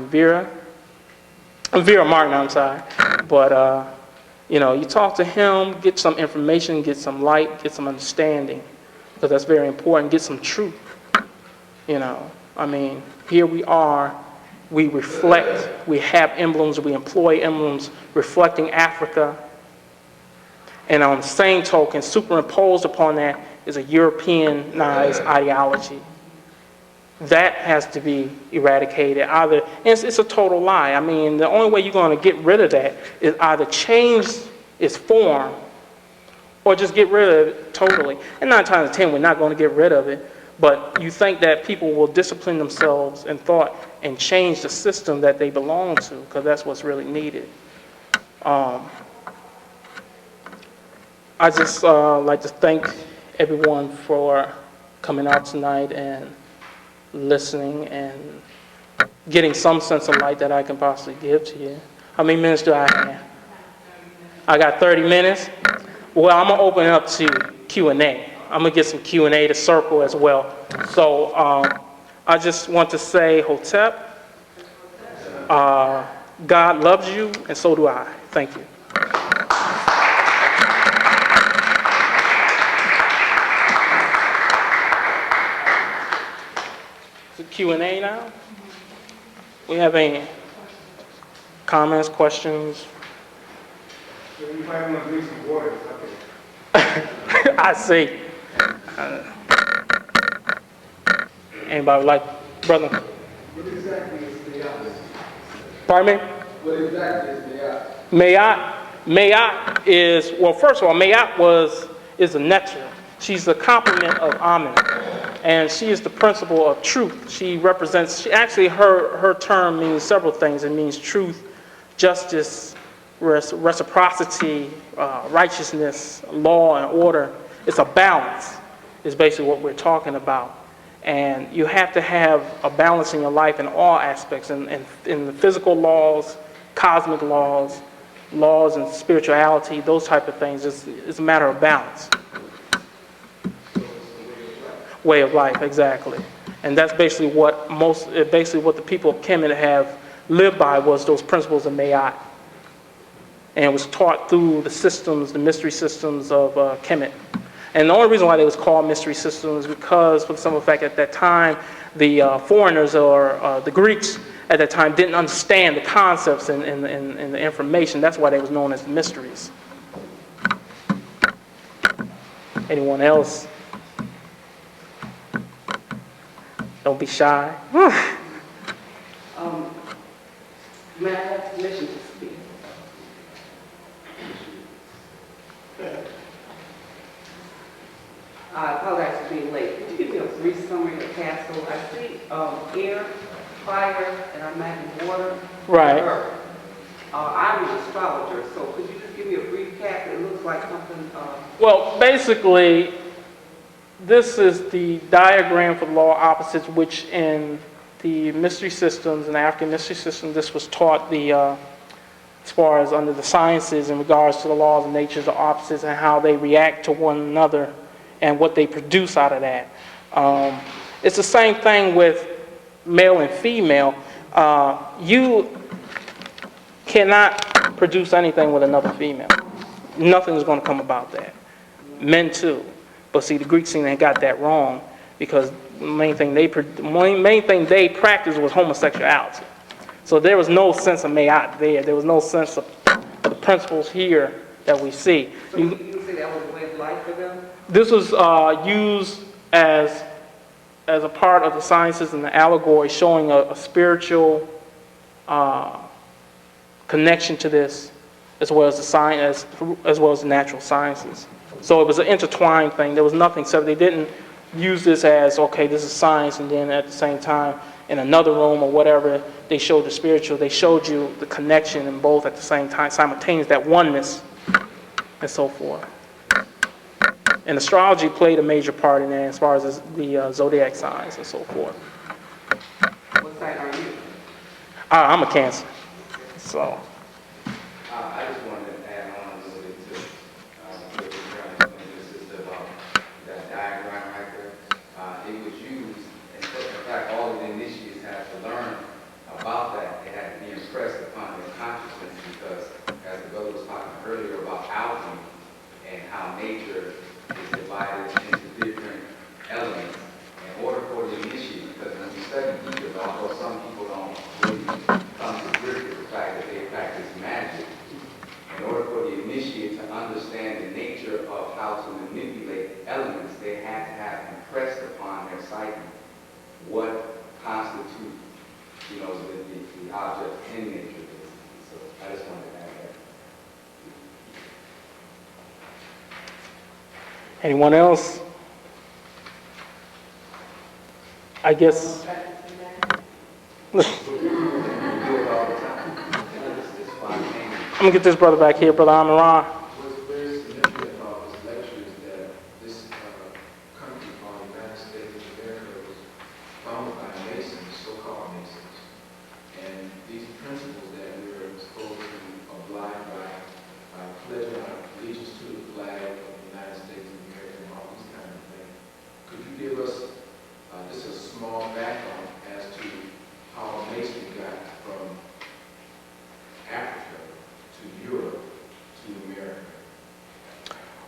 Martin, I'm sorry. But, you talk to him, get some information, get some light, get some understanding, because that's very important. Get some truth, I mean, here we are, we reflect, we have emblems, we employ emblems reflecting Africa, and on the same token, superimposed upon that is a Europeanized ideology. That has to be eradicated. Either, and it's a total lie. I mean, the only way you're going to get rid of that is either change its form or just get rid of it totally. And 9 times out of 10, we're not going to get rid of it. But you think that people will discipline themselves in thought and change the system that they belong to, because that's what's really needed. I just like to thank everyone for coming out tonight and listening and getting some sense of light that I can possibly give to you. How many minutes do I have? I got 30 minutes? Well, I'm going to open it up to Q&A. I'm going to get some Q&A to circle as well. So I just want to say, Hotep, God loves you, and so do I. Thank you. Is it Q&A now? We have any comments, questions? You might want to drink some water. I see. Anybody like, brother? What exactly is Mayat? Pardon me? What exactly is Mayat? Mayat is, well, first of all, Mayat is a nectar. She's the complement of Amen. And she is the principle of truth. She represents, her term means several things. It means truth, justice, reciprocity, righteousness, law, and order. It's a balance, is basically what we're talking about. And you have to have a balance in your life in all aspects, in the physical laws, cosmic laws, laws and spirituality, those type of things. It's a matter of balance. Way of life, exactly. And that's basically what the people of Kemet have lived by, was those principles of Mayat. And it was taught through the systems, the mystery systems of Kemet. And the only reason why they was called mystery systems is because, for the simple fact, at that time, the foreigners or the Greeks at that time didn't understand the concepts and the information. That's why they was known as the mysteries. Anyone else? Don't be shy. May I have permission to speak? I apologize for being late. Could you give me a brief summary of the castle? I see air, fire, and I imagine water. Right. And earth. I'm an astrologer, so could you just give me a brief recap? It looks like something. Well, basically, this is the diagram for the law of opposites, which in the mystery systems, in the African mystery system, this was taught as far as under the sciences in regards to the laws of nature, the opposites, and how they react to one another and what they produce out of that. It's the same thing with male and female. You cannot produce anything with another female. Nothing is going to come about that. Men too. But see, the Greeks seem to have got that wrong, because the main thing they practiced was homosexuality. So there was no sense of Mayat there. There was no sense of the principles here that we see. So you say that was a way of life for them? This was used as a part of the sciences and the allegory, showing a spiritual connection to this, as well as the science, as well as the natural sciences. So it was an intertwined thing. There was nothing separate. They didn't use this as, okay, this is science, and then at the same time, in another room or whatever, they showed the spiritual. They showed you the connection in both at the same time, simultaneous, that oneness, and so forth. And astrology played a major part in that, as far as the zodiac signs and so forth. What sign are you? I'm a Cancer, so. I just wanted to add on a little bit to what you're this is about that diagram right there. It was used, in fact, all of the initiates had to learn about that. It had to be impressed upon their consciousness, because, as the brother was talking earlier about alchemy and how nature is divided into different elements. In order for the initiate, because when we study Egypt, although some people don't really come to grips with the fact that they practice magic, in order for the initiate to understand the nature of how to manipulate elements, they had to have impressed upon their psyche what constitutes, the object in nature. So I just wanted to add that. Anyone else? I guess. I'm gonna get this brother back here, Brother Amaran. What's very significant about this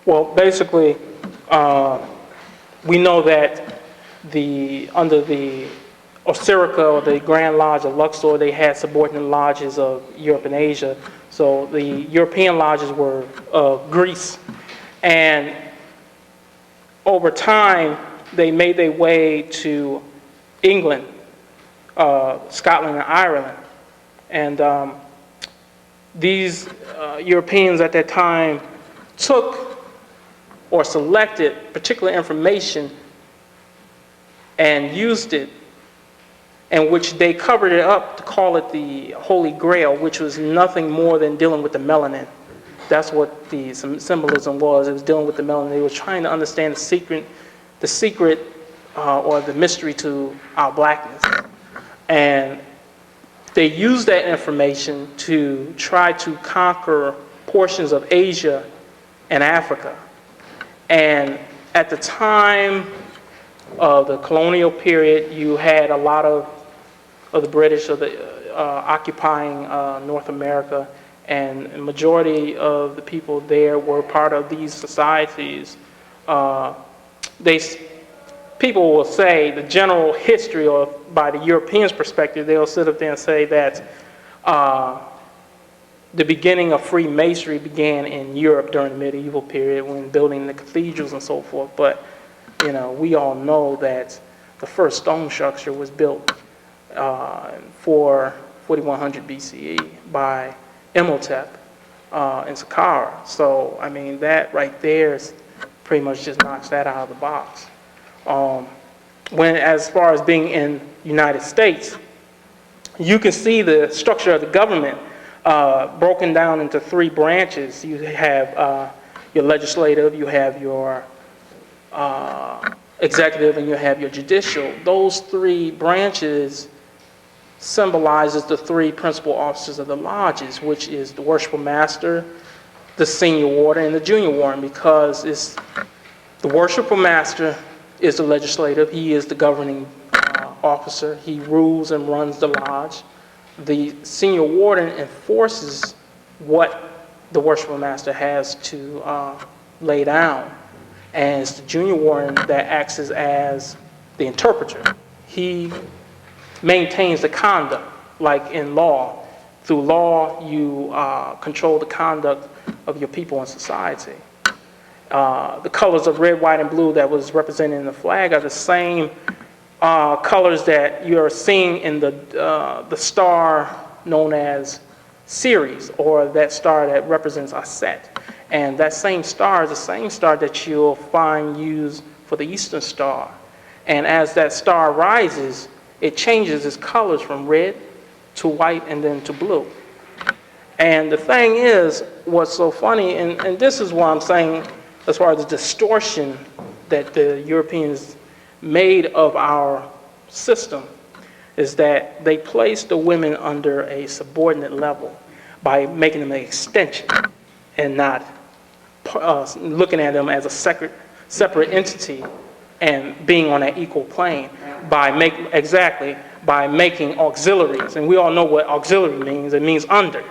Well, basically, we know that under the Osirica, or the Grand Lodge of Luxor, they had subordinate lodges of Europe and Asia. So the European lodges were of Greece. And over time, they made their way to England, Scotland, and Ireland. And these Europeans at that time took or selected particular information and used it, in which they covered it up to call it the Holy Grail, which was nothing more than dealing with the melanin. That's what the symbolism was. It was dealing with the melanin. They were trying to understand the secret or the mystery to our blackness. And they used that information to try to conquer portions of Asia and Africa. And at the time of the colonial period, you had a lot of the British occupying North America, and a majority of the people there were part of these societies. People will say the general history, or by the Europeans' perspective, they'll sit up there and say that the beginning of Freemasonry began in Europe during the medieval period when building the cathedrals and so forth. But we all know that the first stone structure was built for 4100 BCE by Imhotep in Saqqara. So, I mean, that right there is pretty much just knocks that out of the box. As far as being in the United States, you can see the structure of the government broken down into three branches. You have your legislative, you have your executive, and you have your judicial. Those three branches symbolizes the three principal officers of the lodges, which is the worshipful master, the senior warden, and the junior warden, because it's the worshipful master is the legislative. He is the governing officer. He rules and runs the lodge. The senior warden enforces what the worshipful master has to lay down. And it's the junior warden that acts as the interpreter. He maintains the conduct, like in law. Through law, you control the conduct of your people in society. The colors of red, white, and blue that was represented in the flag are the same colors that you're seeing in the star known as Ceres, or that star that represents Aset. And that same star is the same star that you'll find used for the Eastern Star. And as that star rises, it changes its colors from red to white and then to blue. And the thing is, what's so funny, and this is what I'm saying as far as the distortion that the Europeans made of our system, is that they placed the women under a subordinate level by making them an extension and not looking at them as a separate entity and being on an equal plane by making auxiliaries. And we all know what auxiliary means. It means under.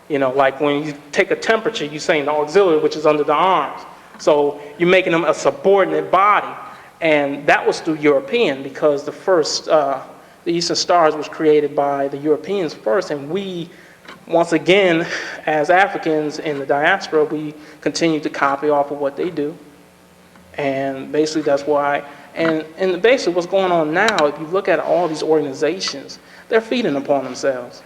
Like when you take a temperature, you're saying the auxiliary, which is under the arms. So you're making them a subordinate body. And that was through European, because the Eastern Stars was created by the Europeans first, and we, once again, as Africans in the diaspora, we continue to copy off of what they do. And basically that's why, and basically what's going on now, if you look at all these organizations, they're feeding upon themselves.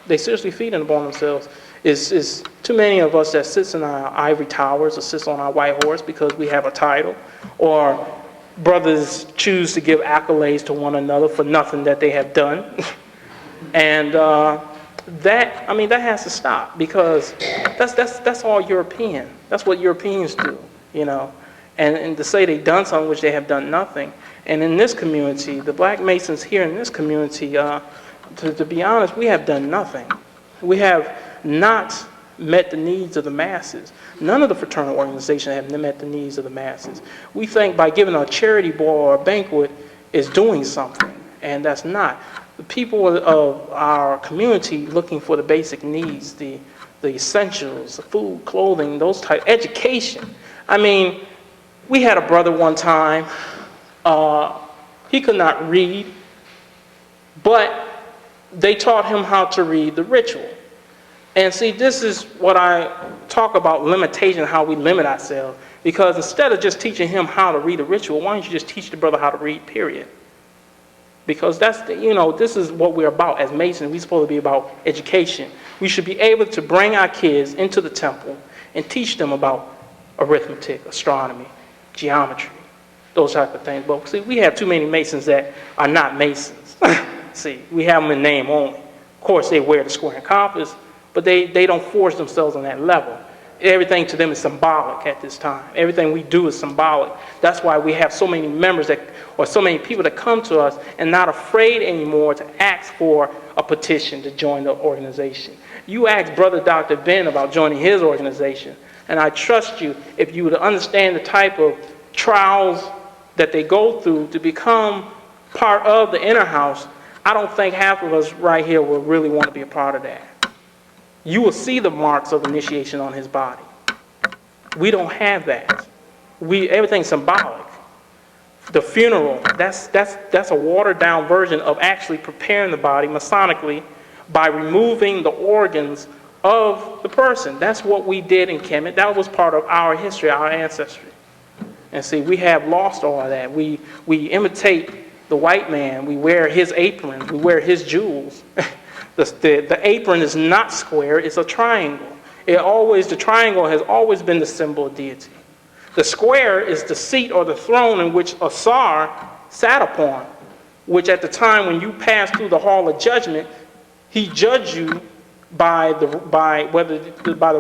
They seriously feeding upon themselves. It's too many of us that sits in our ivory towers or sits on our white horse because we have a title, or brothers choose to give accolades to one another for nothing that they have done. And that has to stop, because that's all European. That's what Europeans do, And to say they've done something which they have done nothing. And in this community, the Black Masons here in this community, to be honest, we have done nothing. We have not met the needs of the masses. None of the fraternal organizations have met the needs of the masses. We think by giving a charity ball or a banquet is doing something, and that's not. The people of our community looking for the basic needs, the essentials, the food, clothing, those type, education. I mean, we had a brother one time, he could not read, but they taught him how to read the ritual. And see, this is what I talk about limitation, how we limit ourselves. Because instead of just teaching him how to read a ritual, why don't you just teach the brother how to read, period? Because that's, this is what we're about as Masons. We're supposed to be about education. We should be able to bring our kids into the temple and teach them about arithmetic, astronomy, geometry, those type of things. But see, we have too many Masons that are not Masons. See, we have them in name only. Of course, they wear the square and compass, but they don't force themselves on that level. Everything to them is symbolic at this time. Everything we do is symbolic. That's why we have so many members or so many people that come to us and not afraid anymore to ask for a petition to join the organization. You asked Brother Dr. Ben about joining his organization, and I trust you, if you would understand the type of trials that they go through to become part of the inner house, I don't think half of us right here will really want to be a part of that. You will see the marks of initiation on his body. We don't have that. Everything's symbolic. The funeral, that's a watered down version of actually preparing the body masonically by removing the organs of the person. That's what we did in Kemet. That was part of our history, our ancestry. And see, we have lost all of that. We imitate the white man. We wear his apron. We wear his jewels. The apron is not square, it's a triangle. The triangle has always been the symbol of deity. The square is the seat or the throne in which Asar sat upon, which at the time when you passed through the hall of judgment, he judged you by the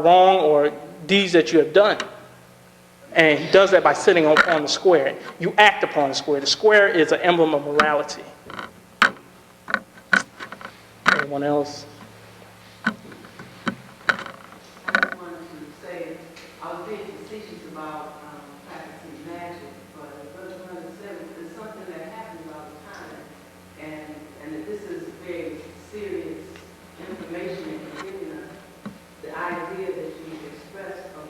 wrong or deeds that you have done. And he does that by sitting on the square. You act upon the square. The square is an emblem of morality. Anyone else? I just wanted to say, I was being facetious about practicing magic, but Brother 107 is something that happens all the time, and that this is very serious information and giving us the idea that you expressed of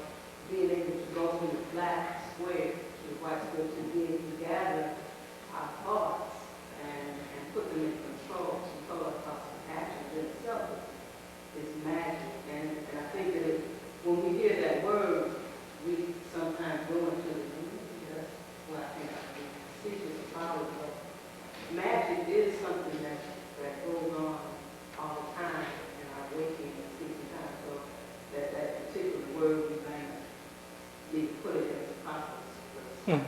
being able to go from the black square to the white square to be able to gather our thoughts and put them in control our thoughts and actions in itself is magic. And I think that when we hear that word, we sometimes go into that's what I think I can teach us about it. But magic is something that goes on all the time in our waking and sleeping time. So that particular word we may need to put it as a process.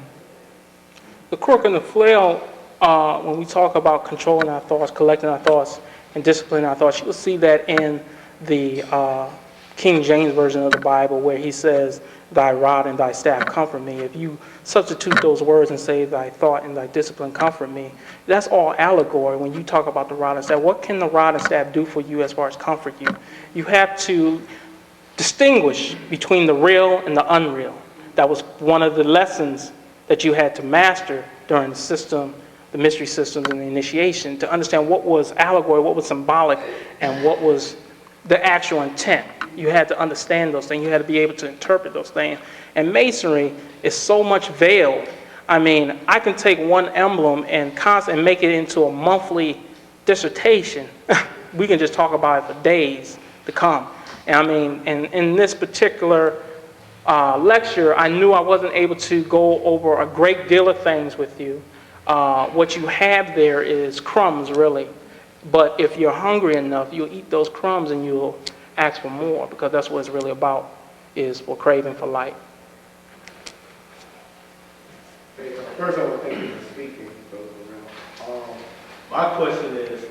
The crook and the flail, when we talk about controlling our thoughts, collecting our thoughts, and disciplining our thoughts, you'll see that in the King James Version of the Bible where he says, thy rod and thy staff comfort me. If you substitute those words and say thy thought and thy discipline comfort me, that's all allegory when you talk about the rod and staff. What can the rod and staff do for you as far as comfort you? You have to distinguish between the real and the unreal. That was one of the lessons that you had to master during the system, the mystery systems and the initiation, to understand what was allegory, what was symbolic, and what was the actual intent. You had to understand those things. You had to be able to interpret those things. And Masonry is so much veiled. I mean, I can take one emblem and make it into a monthly dissertation. We can just talk about it for days to come. And I mean, and in this particular lecture, I knew I wasn't able to go over a great deal of things with you. What you have there is crumbs, really. But if you're hungry enough, you'll eat those crumbs and you'll ask for more, because that's what it's really about, is for craving for light. First, I want to thank you for speaking, Brother Burrell. My question is,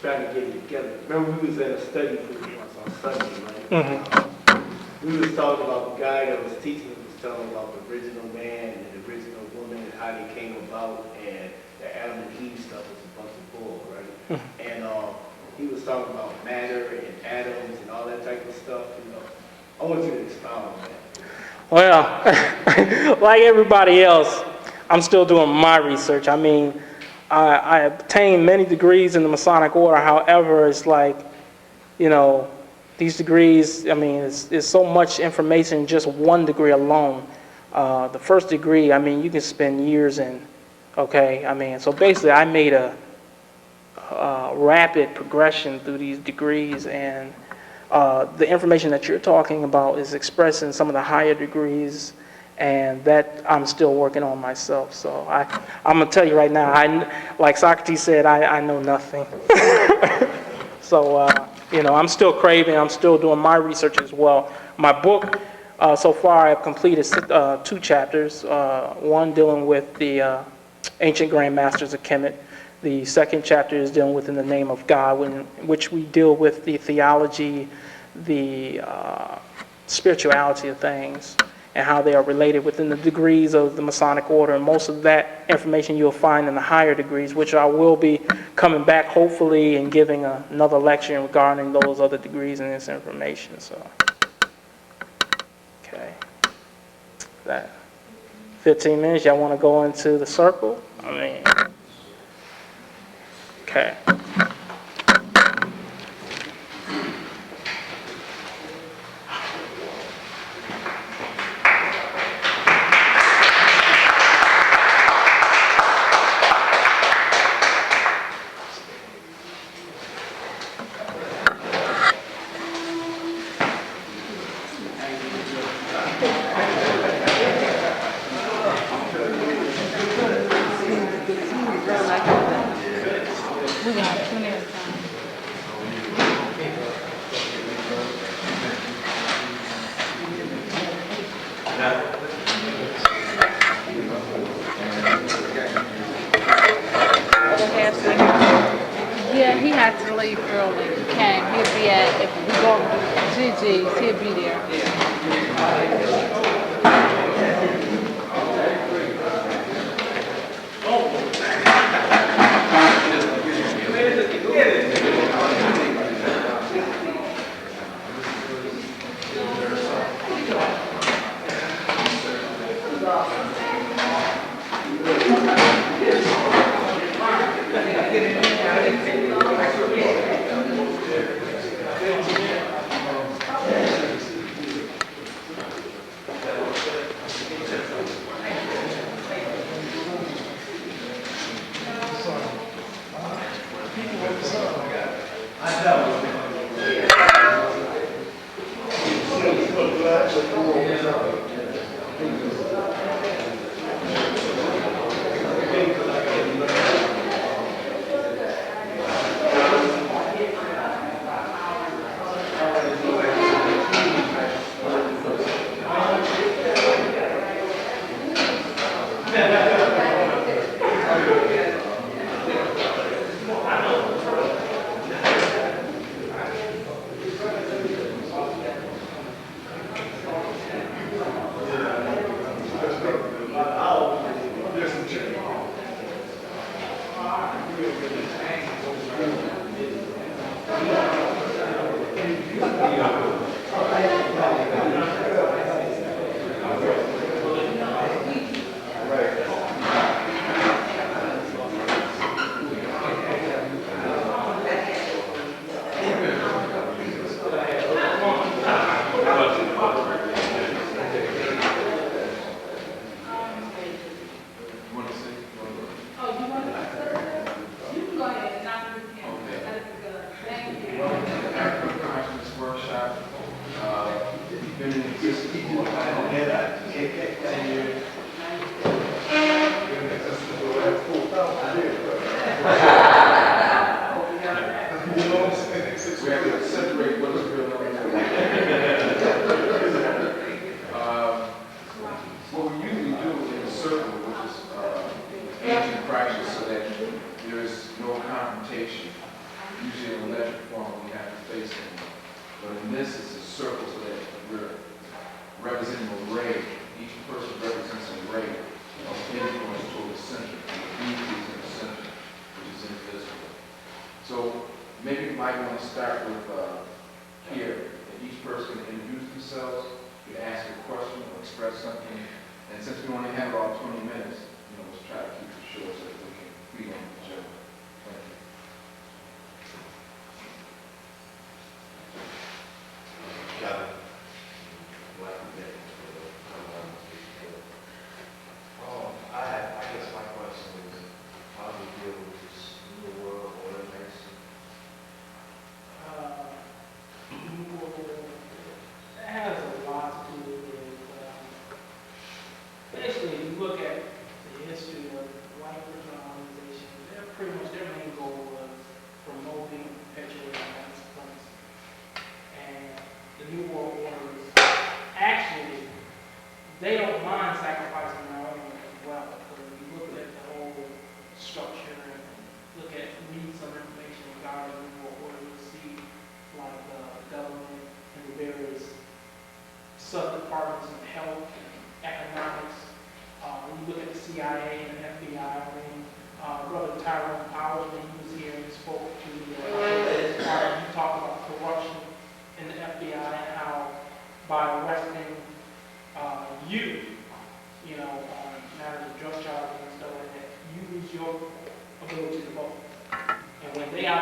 trying to get it together. Remember, we was at a study group once on Sunday, right? Mm-hmm. We was talking about the guy that was teaching us, was telling about the original man and the original woman and how they came about, and the Adam and Eve stuff was a bunch of bull, right? Mm-hmm. And he was talking about matter and atoms and all that type of stuff. You know, I want you to expound on that. Well, like everybody else, I'm still doing my research. I mean, I obtained many degrees in the Masonic order. However, it's like, you know, these degrees, I mean, it's so much information in just one degree alone. The first degree, I mean, you can spend years in, okay? I mean, so basically I made a rapid progression through these degrees, and the information that you're talking about is expressed in some of the higher degrees, and that I'm still working on myself. So I'm gonna tell you right now, like Socrates said, I know nothing. So, you know, I'm still craving, I'm still doing my research as well. My book, so far I've completed 2 chapters, one dealing with the ancient grand masters of Kemet. The second chapter is dealing with In the Name of God, in which we deal with the theology, the spirituality of things, and how they are related within the degrees of the Masonic order. And most of that information you'll find in the higher degrees, which I will be coming back hopefully and giving another lecture regarding those other degrees and this information. So, okay. That 15 minutes, y'all want to go into the circle? I mean, okay. We got plenty of time. Yeah, he had to leave early. He came. He'll be at, if we go to Gigi's, he'll be there.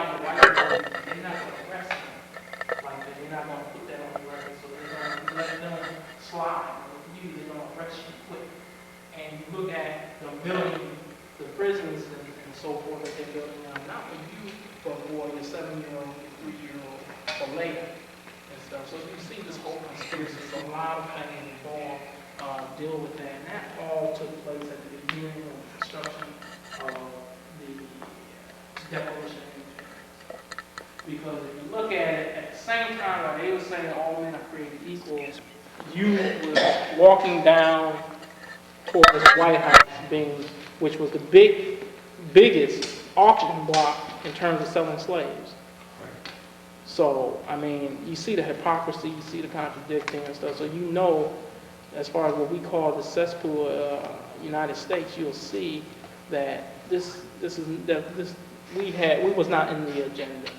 out the white people, they're not going to arrest them like that. They're not going to put that on the record, so they're going to let them slide. If you, they're going to arrest you quick. And you look at the building, the prisons and so forth that they're building now, not for you, but for your 7-year-old, your 3-year-old, or later and stuff. So you see this whole conspiracy, so a lot of things involved deal with that. And that all took place at the beginning of the construction of the Declaration of Independence. Because if you look at it, at the same time while they were saying all men are created equal, you was walking down towards the White House, which was the biggest auction block in terms of selling slaves. So, I mean, you see the hypocrisy, you see the contradicting and stuff. So you know, as far as what we call the cesspool United States, you'll see that we was not in the agenda.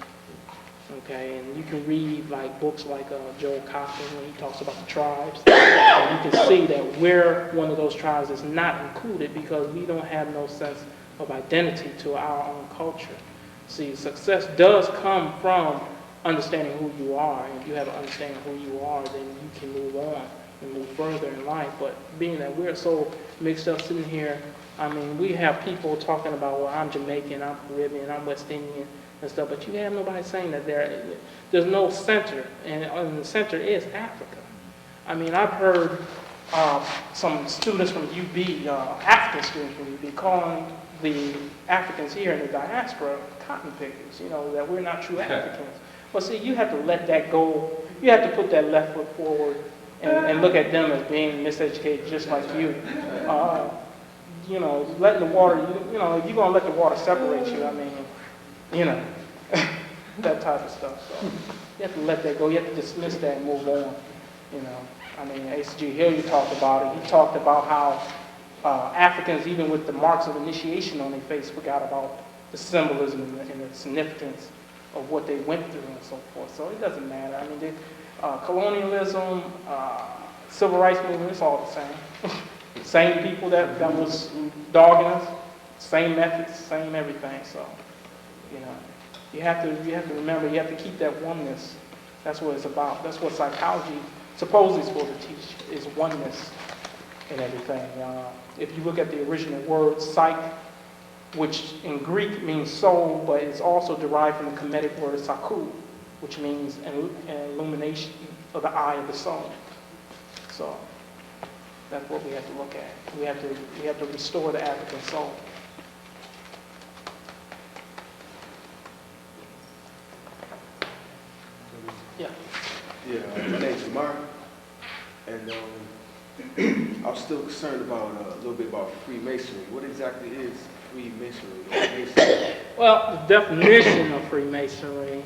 Okay, and you can read like books like Joel Cochran when he talks about the tribes, and you can see that we're one of those tribes that's not included because we don't have no sense of identity to our own culture. See, success does come from understanding who you are, and if you have an understanding of who you are, then you can move on and move further in life. But being that we're so mixed up sitting here, I mean, we have people talking about, well, I'm Jamaican, I'm Caribbean, I'm West Indian, and stuff, but you have nobody saying that there's no center, and the center is Africa. I mean, I've heard some students from UB, African students from UB, calling the Africans here in the diaspora cotton pickers, you know, that we're not true Africans. But see, you have to let that go. You have to put that left foot forward and look at them as being miseducated just like you. You know, letting the water, you know, if you're going to let the water separate you, I mean, you know, that type of stuff. So you have to let that go. You have to dismiss that and move on, you know. I mean, H.G. Hilliard talked about it. He talked about how Africans, even with the marks of initiation on their face, forgot about the symbolism and the significance of what they went through and so forth. So it doesn't matter. I mean, colonialism, civil rights movement, it's all the same. Same people that was dogging us, same methods, same everything. So, you know, you have to remember, you have to keep that oneness. That's what it's about. That's what psychology supposedly is supposed to teach, is oneness and everything. If you look at the original word, psych, which in Greek means soul, but it's also derived from the Kemetic word saku, which means an illumination of the eye of the soul. So that's what we have to look at. We have to restore the African soul. Yeah. Yeah, my name's Mark, and I'm still concerned about a little bit about Freemasonry. What exactly is Freemasonry? Well, the definition of Freemasonry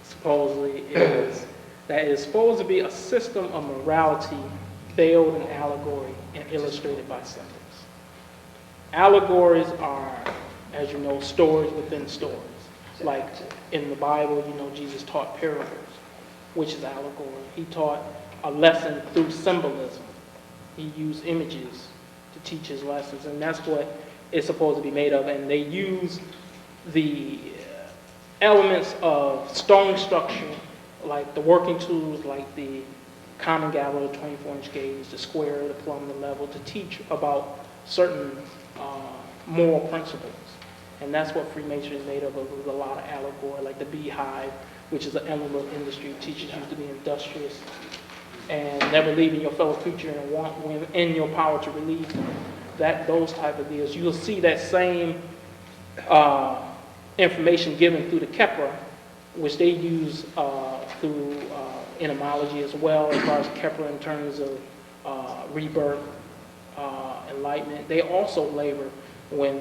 supposedly is that it is supposed to be a system of morality veiled in allegory and illustrated by symbols. Allegories are, as you know, stories within stories. Like in the Bible, you know, Jesus taught parables, which is allegory. He taught a lesson through symbolism. He used images to teach his lessons, and that's what it's supposed to be made of. And they use the elements of stone structure, like the working tools, like the common gavel, the 24-inch gauge, the square, the plumb, the level, to teach about certain moral principles. And that's what Freemasonry is made of. There's a lot of allegory, like the beehive, which is an emblem of industry, teaches you to be industrious and never leaving your fellow creature and want when in your power to relieve them. Those type of deals. You'll see that same information given through the Kepler, which they use through etymology as well, as far as Kepler in terms of rebirth, enlightenment. They also labor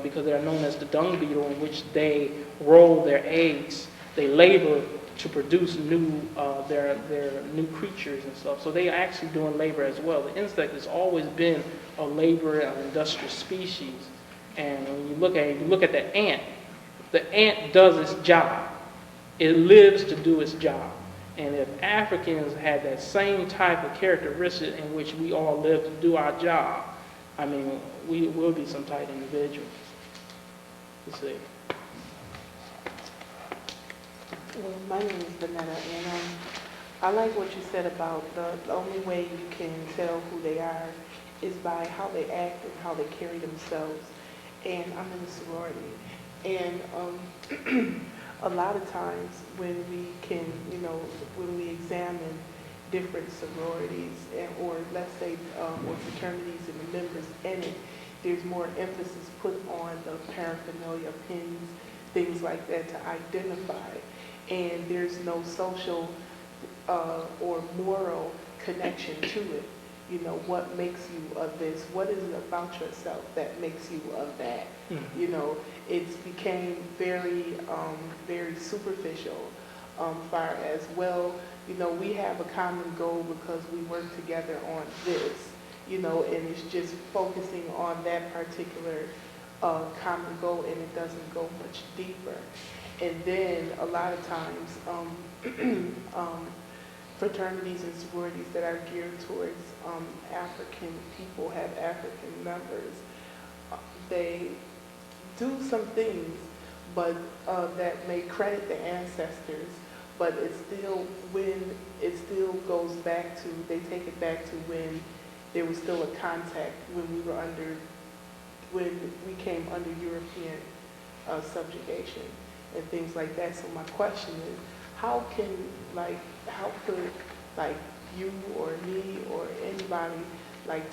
because they're known as the dung beetle, in which they roll their eggs. They labor to produce their new creatures and stuff. So they are actually doing labor as well. The insect has always been a labor, an industrial species. And when you look at the ant does its job. It lives to do its job. And if Africans had that same type of characteristic in which we all live to do our job, I mean, we will be some type of individuals. You see. Well, my name is Vanetta, and I like what you said about the only way you can tell who they are is by how they act and how they carry themselves. And I'm in a sorority, and a lot of times when we can, when we examine different sororities or let's say or fraternities and the members in it, there's more emphasis put on the paraphernalia, pins, things like that to identify. And there's no social or moral connection to it. What makes you of this? What is it about yourself that makes you of that? It's became very, very superficial. Far as well, we have a common goal because we work together on this. And it's just focusing on that particular common goal, and it doesn't go much deeper. And then a lot of times, fraternities and sororities that are geared towards African people, have African members, they do some things, but that may credit the ancestors, but it's still goes back to, they take it back to when there was still a contact, when we came under European subjugation and things like that. So my question is, how could you or me or anybody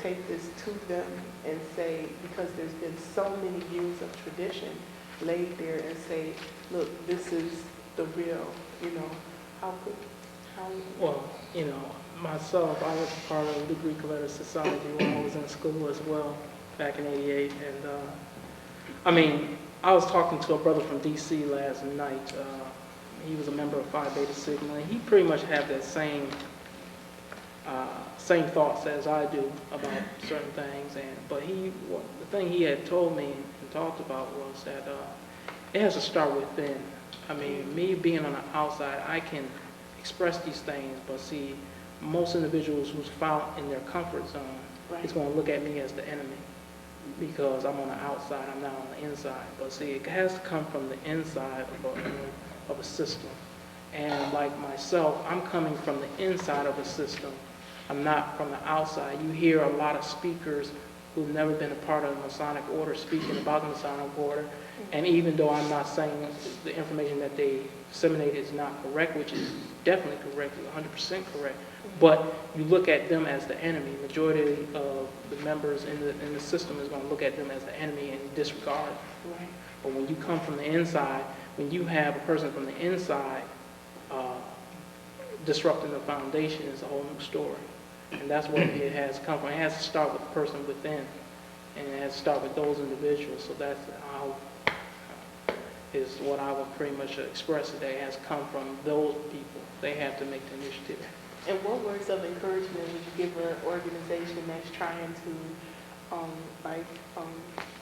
take this to them and say, because there's been so many years of tradition laid there, and say, look, this is the real, how Well, myself, I was part of the Greek Letter Society when I was in school as well, back in '88. And I was talking to a brother from DC last night. He was a member of Phi Beta Sigma, and he pretty much had that same thoughts as I do about certain things. But the thing he had told me and talked about was that it has to start within. Me being on the outside, I can express these things, but see, most individuals who's found in their comfort zone is going to look at me as the enemy because I'm on the outside, I'm not on the inside. But see, it has to come from the inside of a system. And like myself, I'm coming from the inside of a system. I'm not from the outside. You hear a lot of speakers who've never been a part of the Masonic order speaking about the Masonic order. And even though I'm not saying the information that they disseminate is not correct, which is definitely correct, 100% correct, but you look at them as the enemy. Majority of the members in the system is going to look at them as the enemy and disregard. Right. But when you come from the inside, when you have a person from the inside disrupting the foundation, is a whole new story. And that's where it has come from. It has to start with the person within, and it has to start with those individuals. So that's how is what I would pretty much express today. It has come from those people. They have to make the initiative. And what words of encouragement would you give an organization that's trying to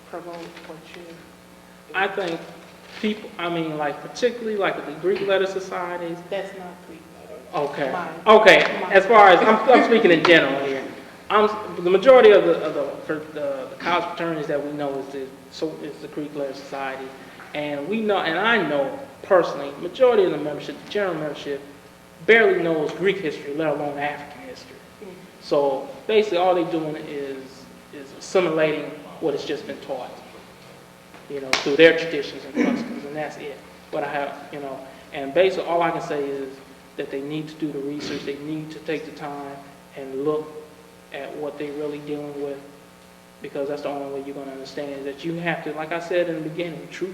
promote what you? I think people, particularly like the Greek letter societies. That's not Greek letter. Okay. Mine. Okay. Mine. As far as I'm speaking in general here, the majority of the college fraternities that we know is the Greek letter society, and we know, and I know personally, majority of the membership, the general membership, barely knows Greek history, let alone African history. So basically, all they're doing is assimilating what has just been taught, through their traditions and customs, and that's it. But and basically, all I can say is that they need to do the research. They need to take the time and look at what they're really dealing with, because that's the only way you're going to understand is that you have to, like I said in the beginning, truth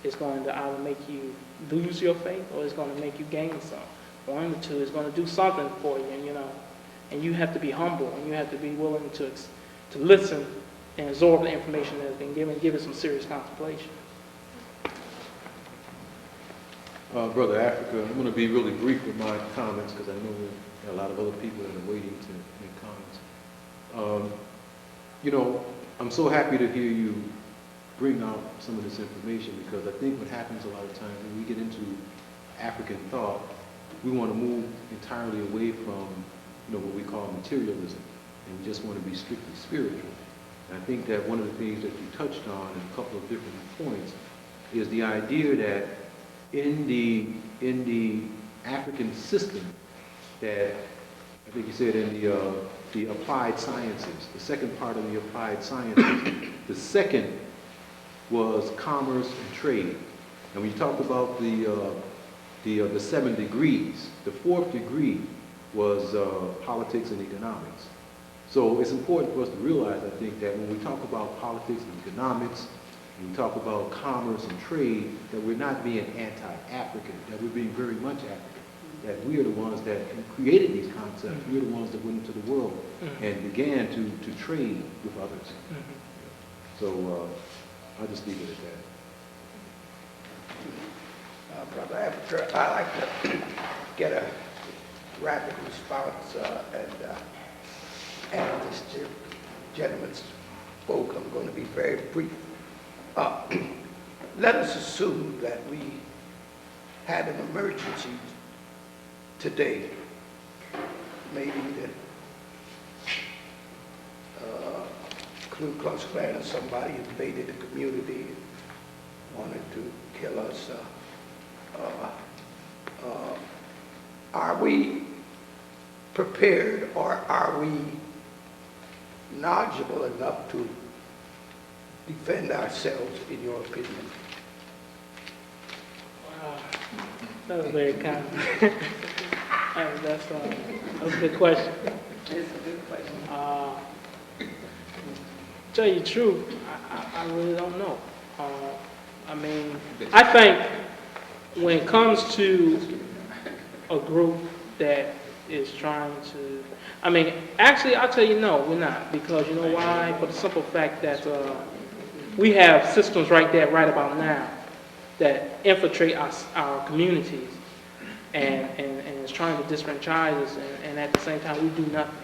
is going to either make you lose your faith or it's going to make you gain some. One of the two is going to do something for you, and you have to be humble, and you have to be willing to listen and absorb the information that has been given, give it some serious contemplation. Brother Africa, I'm going to be really brief with my comments because I know there are a lot of other people that are waiting to make comments. I'm so happy to hear you bring out some of this information, because I think what happens a lot of times when we get into African thought, we want to move entirely away from what we call materialism, and we just want to be strictly spiritual. And I think that one of the things that you touched on in a couple of different points is the idea that in the African system that, I think you said in the applied sciences, the second part of the applied sciences, the second was commerce and trade. And when you talk about the 7 degrees, the 4th degree was politics and economics. So it's important for us to realize, I think, that when we talk about politics and economics, when we talk about commerce and trade, that we're not being anti-African, that we're being very much African, that we are the ones that created these concepts. We're the ones that went into the world and began to trade with others. So I'll just leave it at that. Brother Africa, I like to get a rapid response, and this gentleman spoke. I'm going to be very brief. Let us assume that we had an emergency today. Maybe the Ku Klux Klan or somebody invaded the community and wanted to kill us. Are we prepared, or are we knowledgeable enough to defend ourselves, in your opinion? That was very kind. That's a good question. It's a good question. Tell you the truth, I really don't know. I mean, I think when it comes to a group that is trying to, I mean, actually, I'll tell you no, we're not. Because you know why? For the simple fact that we have systems right there, right about now, that infiltrate our communities and is trying to disfranchise us, and at the same time, we do nothing.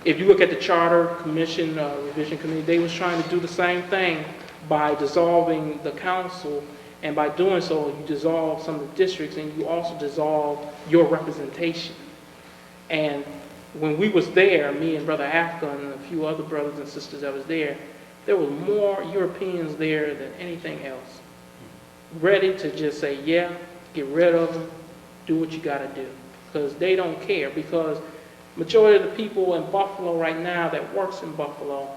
If you look at the Charter Commission, Revision Committee, they was trying to do the same thing by dissolving the council, and by doing so, you dissolve some of the districts, and you also dissolve your representation. And when we was there, me and Brother Africa and a few other brothers and sisters that was there were more Europeans there than anything else, ready to just say, yeah, get rid of them, do what you got to do, because they don't care. Because majority of the people in Buffalo right now that works in Buffalo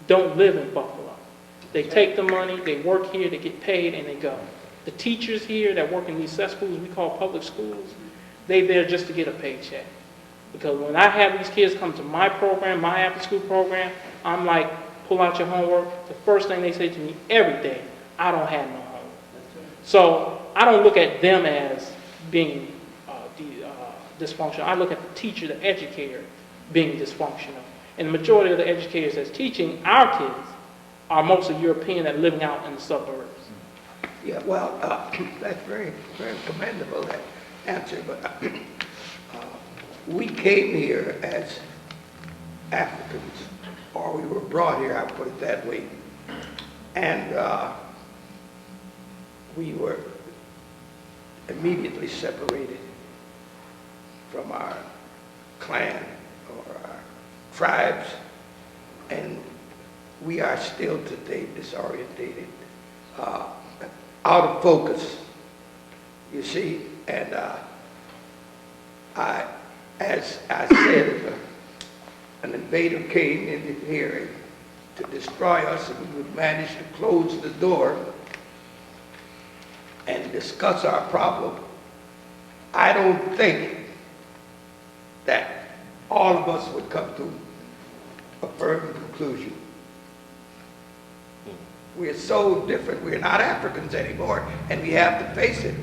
don't live in Buffalo. They take the money, they work here, they get paid, and they go. The teachers here that work in these cesspools we call public schools, they there just to get a paycheck. Because when I have these kids come to my program, my after-school program, I'm like, pull out your homework. The first thing they say to me every day, I don't have no homework. So I don't look at them as being dysfunctional. I look at the teacher, the educator, being dysfunctional. And the majority of the educators that's teaching our kids are mostly European that are living out in the suburbs. Yeah, well, that's very, very commendable, that answer. But we came here as Africans, or we were brought here, I put it that way. And we were immediately separated from our clan or our tribes, and we are still today disorientated, out of focus, you see. And as I said, if an invader came in here to destroy us, and we would manage to close the door and discuss our problem, I don't think that all of us would come to a firm conclusion. We're so different. We're not Africans anymore, and we have to face it.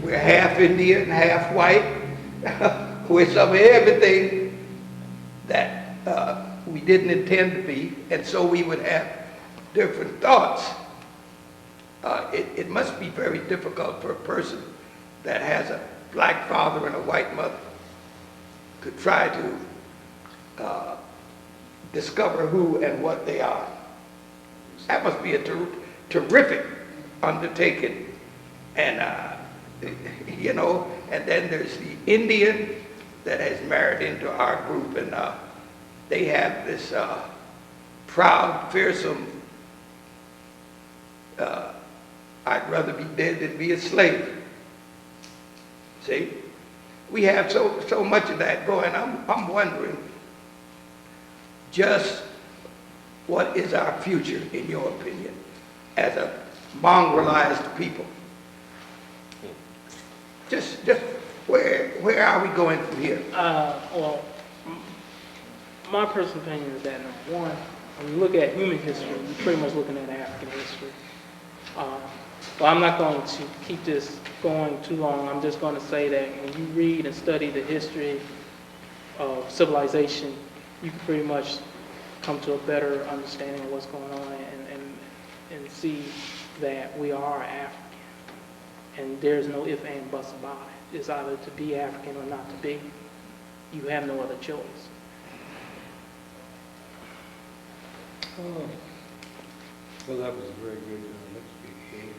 We're half Indian, half white. We're some of everything that we didn't intend to be, and so we would have different thoughts. It must be very difficult for a person that has a black father and a white mother to try to discover who and what they are. That must be a terrific undertaking. And, you know, and then there's the Indian that has married into our group, and they have this proud, fearsome I'd rather be dead than be a slave. See? We have so much of that going. I'm wondering just what is our future, in your opinion, as a mongrelized people? Just where are we going from here? Well, my personal opinion is that, number one, when you look at human history, you're pretty much looking at African history. Well, I'm not going to keep this going too long. I'm just going to say that when you read and study the history of civilization, you can pretty much come to a better understanding of what's going on and see that we are African. And there's no if, and, buts about it. It's either to be African or not to be. You have no other choice. Well, that was a very good speech.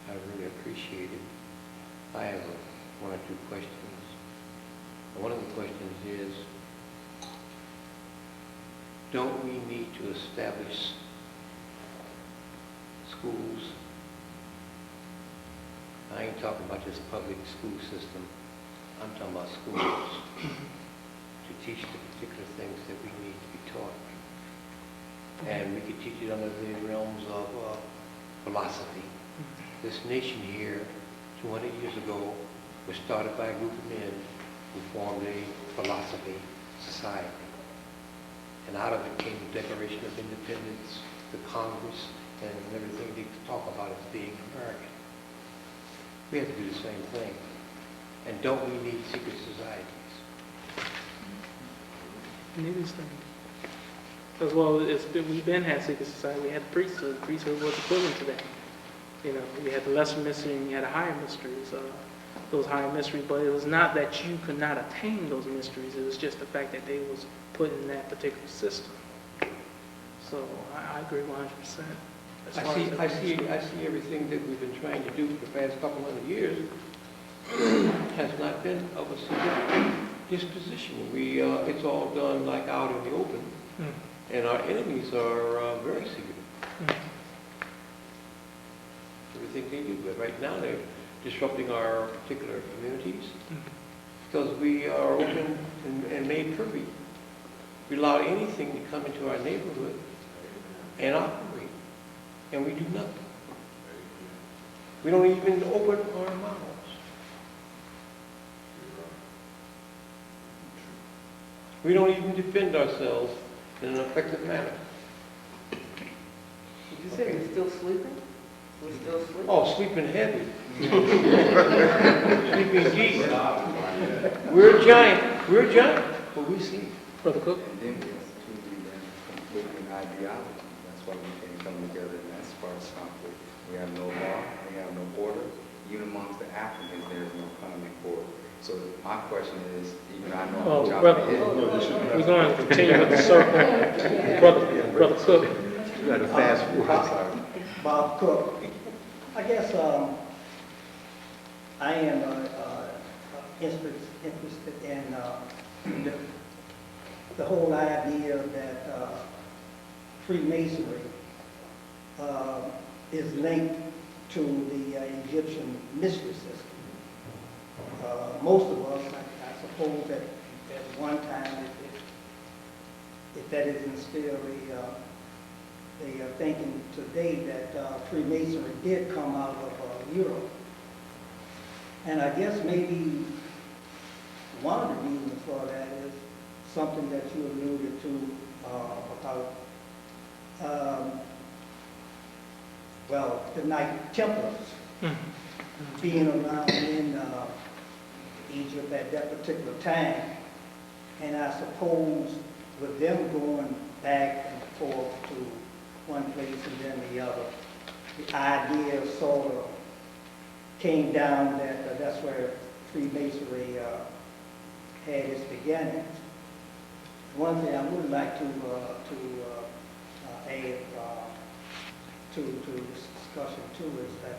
I really appreciate it. I have one or two questions. One of the questions is, don't we need to establish schools? I ain't talking about this public school system. I'm talking about schools to teach the particular things that we need to be taught. And we could teach it under the realms of philosophy. This nation here, 200 years ago, was started by a group of men who formed a philosophy society. And out of it came the Declaration of Independence, the Congress, and everything they talk about as being American. We have to do the same thing. And don't we need secret societies? Neither thing. As well, we've been had secret society. We had the priesthood. The priesthood was equivalent to that. You know, we had the lesser mystery and you had the higher mysteries. Those higher mysteries, but it was not that you could not attain those mysteries. It was just the fact that they was put in that particular system. So I agree 100%. I see everything that we've been trying to do for the past couple hundred years has not been of a significant disposition. It's all done like out in the open, and our enemies are very secretive. Everything they do, but right now they're disrupting our particular communities because we are open and made privy. We allow anything to come into our neighborhood and operate, and we do nothing. We don't even open our mouths. We don't even defend ourselves in an effective manner. Did you say we're still sleeping? We're still sleeping? Oh, sleeping heavy. Sleeping deep. We're a giant, but we sleep. Brother Cook? And then we have to be conflicting ideology. That's why we can't come together, and that sparks conflict. We have no law, we have no order. Even amongst the Africans, there is no common order. So my question is, even though I know Oh, I'm brother, jumping we're going to continue with the circle. Brother Cook. You got to fast forward. Bob Cook. I guess I am interested in the whole idea that Freemasonry is linked to the Egyptian mystery system. Most of us, I suppose, at one time, if that isn't still the thinking today, that Freemasonry did come out of Europe. And I guess maybe one of the reasons for that is something that you alluded to about, well, the Knight Templars being around in Egypt at that particular time. And I suppose with them going back and forth to one place and then the other, the idea sort of came down that that's where Freemasonry had its beginnings. One thing I would like to add to this discussion too is that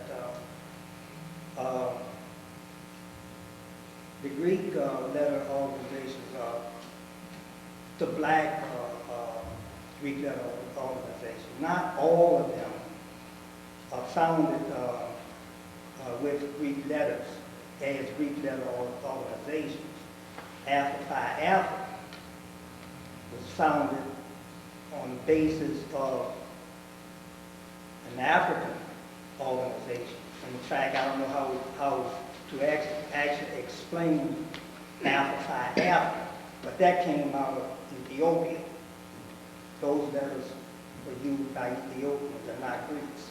the Greek letter organizations, the black Greek letter organizations, not all of them are founded with Greek letters as Greek letter organizations. Alpha Phi Alpha was founded on the basis of an African organization. In fact, I don't know how to actually explain Alpha Phi Alpha, but that came out of Ethiopia. Those letters were used by Ethiopians and not Greeks.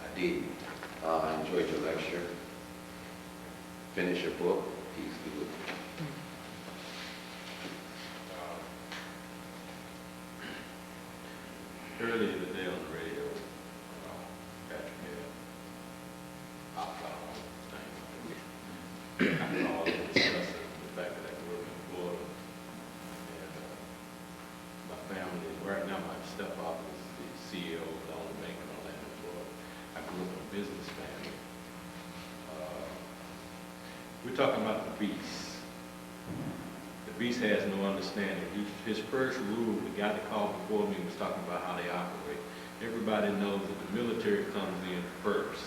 I did. I enjoyed your lecture. Finish your book. He's good. Earlier today on the radio, Patrick had popped out on the thing. I called and discussed the fact that I grew up in Florida. And my family, right now my stepfather is the CEO of the only bank in Orlando, Florida. I grew up in a business family. We're talking about the beast. The beast has no understanding. His first rule, the guy that called before me was talking about how they operate. Everybody knows that the military comes in first.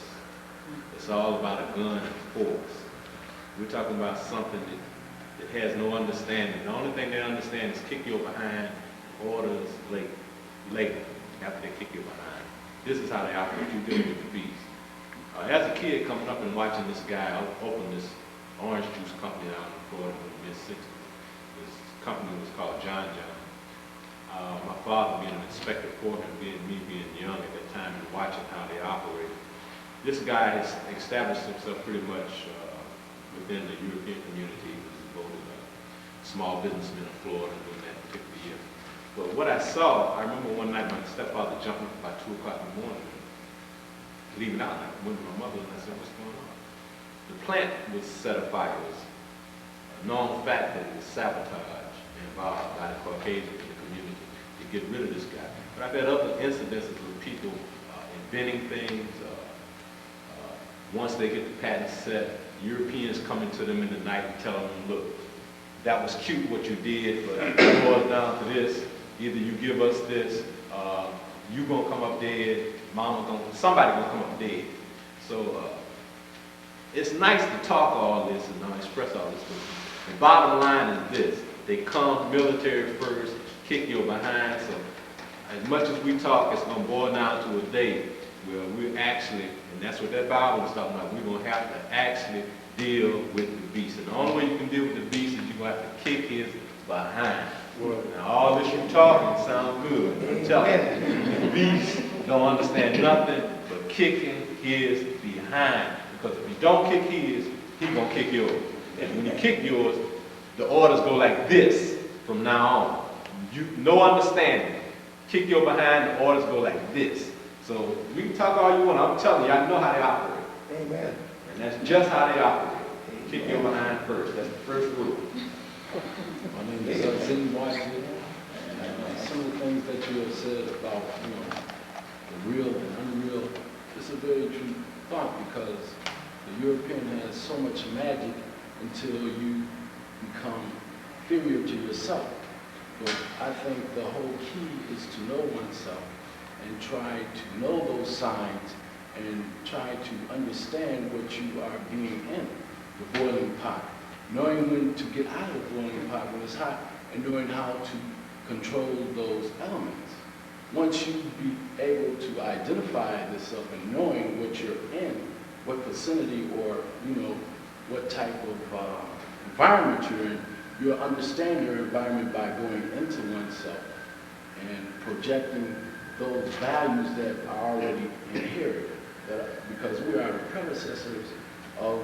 It's all about a gun and force. We're talking about something that has no understanding. The only thing they understand is kick your behind, orders later, after they kick your behind. This is how they operate. You're dealing with the beast. As a kid coming up and watching this guy open this orange juice company out in Florida in the mid-60s, this company was called John John. My father being an inspector foreman, me being young at that time and watching how they operated. This guy has established himself pretty much within the European community. He was voted a small businessman of Florida during that particular year. But what I saw, I remember one night my stepfather jumping up about 2 o'clock in the morning, leaving out. I went to my mother and I said, "What's going on?" The plant was set afire. It was a known fact that it was sabotage involved by the Caucasians in the community to get rid of this guy. But I've had other incidences with people inventing things. Once they get the patent set, Europeans coming to them in the night and telling them, "Look, that was cute what you did, but it boils down to this. Either you give us this, you gonna come up dead, somebody gonna come up dead." So it's nice to talk all this and express all this. The bottom line is this: they come military first, kick your behind. So as much as we talk, it's gonna boil down to a day where we're actually, and that's what that Bible is talking about, we're gonna have to actually deal with the beast. And the only way you can deal with the beast is you're gonna have to kick his behind. Now all this you talking sounds good, but I'm telling you, the beast don't understand nothing but kicking his behind. Because if you don't kick his, he's gonna kick yours. And when you kick yours, the orders go like this from now on. No understanding. Kick your behind, the orders go like this. So we can talk all you want. I'm telling you, I know how they operate. Amen. And that's just how they operate. Kick your behind first. That's the first rule. My name is Zin Whitehead, and some of the things that you have said about, the real and unreal, it's a very true thought, because the European has so much magic until you become inferior to yourself. But I think the whole key is to know oneself and try to know those signs and try to understand what you are being in, the boiling pot. Knowing when to get out of the boiling pot when it's hot, and knowing how to control those elements. Once you be able to identify yourself and knowing what you're in, what vicinity or, what type of environment you're in, you'll understand your environment by going into oneself and projecting those values that are already inherited. Because we are the predecessors of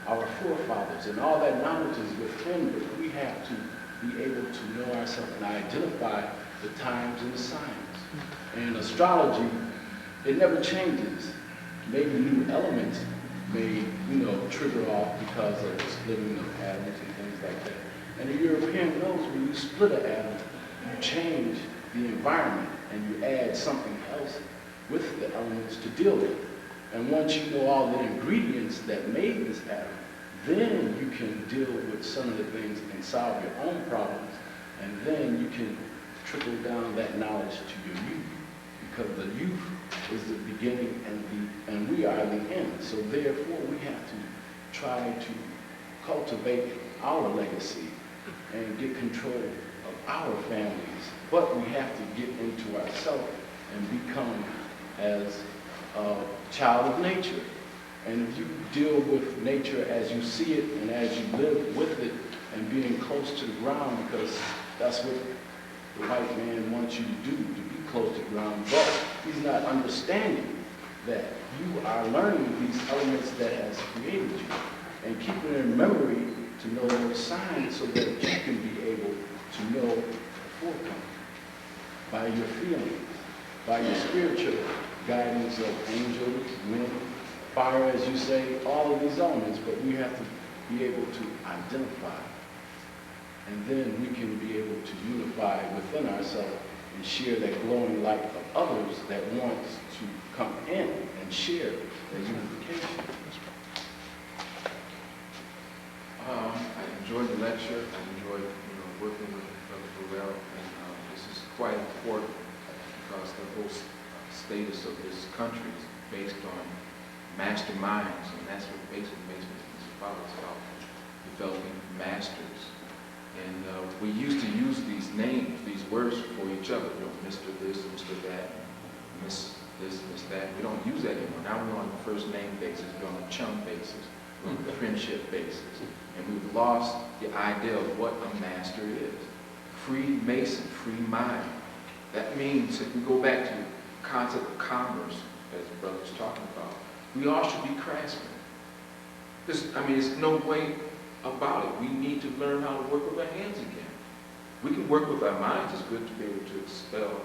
our forefathers, and all that knowledge is within, but we have to be able to know ourselves and identify the times and the signs. And astrology, it never changes. Maybe new elements may, trigger off because of the splitting of atoms and things like that. And the European knows when you split an atom, you change the environment and you add something else with the elements to deal with. And once you know all the ingredients that made this atom, then you can deal with some of the things and solve your own problems. And then you can trickle down that knowledge to your youth. because the youth is the beginning and we are the end. So therefore, we have to try to cultivate our legacy and get control of our families. But we have to get into ourselves and become as a child of nature. And if you deal with nature as you see it and as you live with it and being close to the ground, because that's what the white man wants you to do, to be close to the ground, but he's not understanding that you are learning these elements that has created you and keeping in memory to know those signs so that you can be able to know the forecast by your feelings, by your spiritual guidance of angels, wind, fire, as you say, all of these elements, but we have to be able to identify. And then we can be able to unify within ourselves and share that glowing light of others that wants to come in and share that unification. I enjoyed the lecture. I enjoyed, working with Brother Burrell, and this is quite important because the whole status of this country is based on masterminds, and that's what basically makes business about. It's about developing masters. And we used to use these names, these words for each other, Mr. This, Mr. That, Miss This, Miss That. We don't use that anymore. Now we're on a first name basis, we're on a chum basis, we're on a friendship basis. And we've lost the idea of what a master is. Free Mason, free mind. That means, if we go back to the concept of commerce, as the brother was talking about, we all should be craftsmen. There's no way about it. We need to learn how to work with our hands again. We can work with our minds. It's good to be able to expel,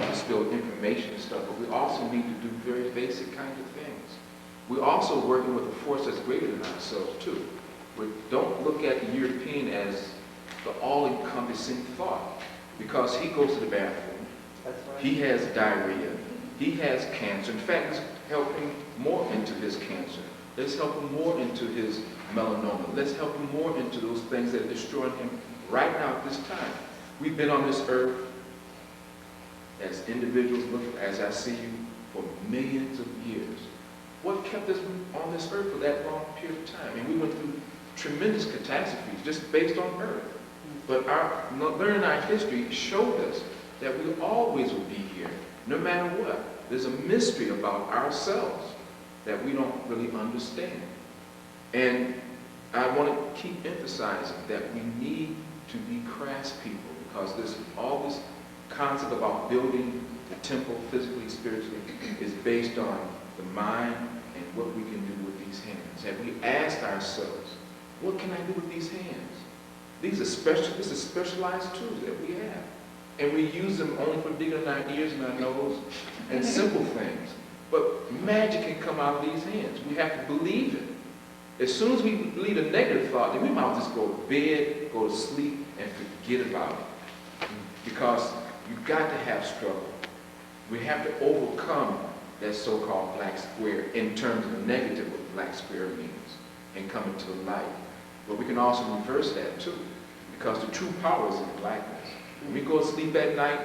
distill information and stuff, but we also need to do very basic kinds of things. We're also working with a force that's greater than ourselves, too. We don't look at the European as the all-encompassing thought, because he goes to the bathroom, he has diarrhea, he has cancer. In fact, let's help him more into his cancer. Let's help him more into his melanoma. Let's help him more into those things that are destroying him right now at this time. We've been on this earth as individuals, as I see you, for millions of years. What kept us on this earth for that long period of time? And we went through tremendous catastrophes just based on earth. But learning our history showed us that we always will be here, no matter what. There's a mystery about ourselves that we don't really understand. And I want to keep emphasizing that we need to be craftspeople, because all this concept about building the temple physically, spiritually, is based on the mind and what we can do with these hands. Have we asked ourselves, what can I do with these hands? This is specialized tools that we have. And we use them only for digging in our ears and our nose and simple things. But magic can come out of these hands. We have to believe it. As soon as we believe a negative thought, then we might just go to bed, go to sleep, and forget about it. Because you've got to have struggle. We have to overcome that so-called black square in terms of the negative what black square means and come into the light. But we can also reverse that too, because the true power is in blackness. When we go to sleep at night,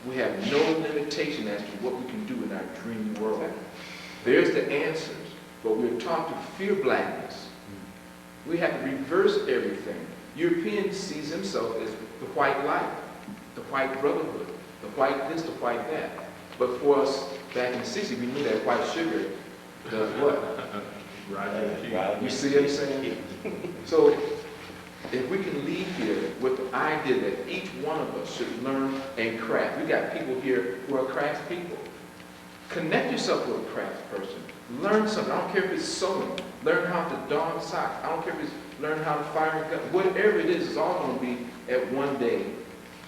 we have no limitation as to what we can do in our dream world. There's the answers, but we're taught to fear blackness. We have to reverse everything. European sees himself as the white light, the white brotherhood, the white this, the white that. But for us, back in the 60s, we knew that white sugar does what? You see what I'm saying? So, if we can leave here with the idea that each one of us should learn and craft. We got people here who are craft people. Connect yourself with a craft person. Learn something. I don't care if it's sewing. Learn how to darn socks. I don't care if it's learn how to fire a gun. Whatever it is, it's all going to be at one day.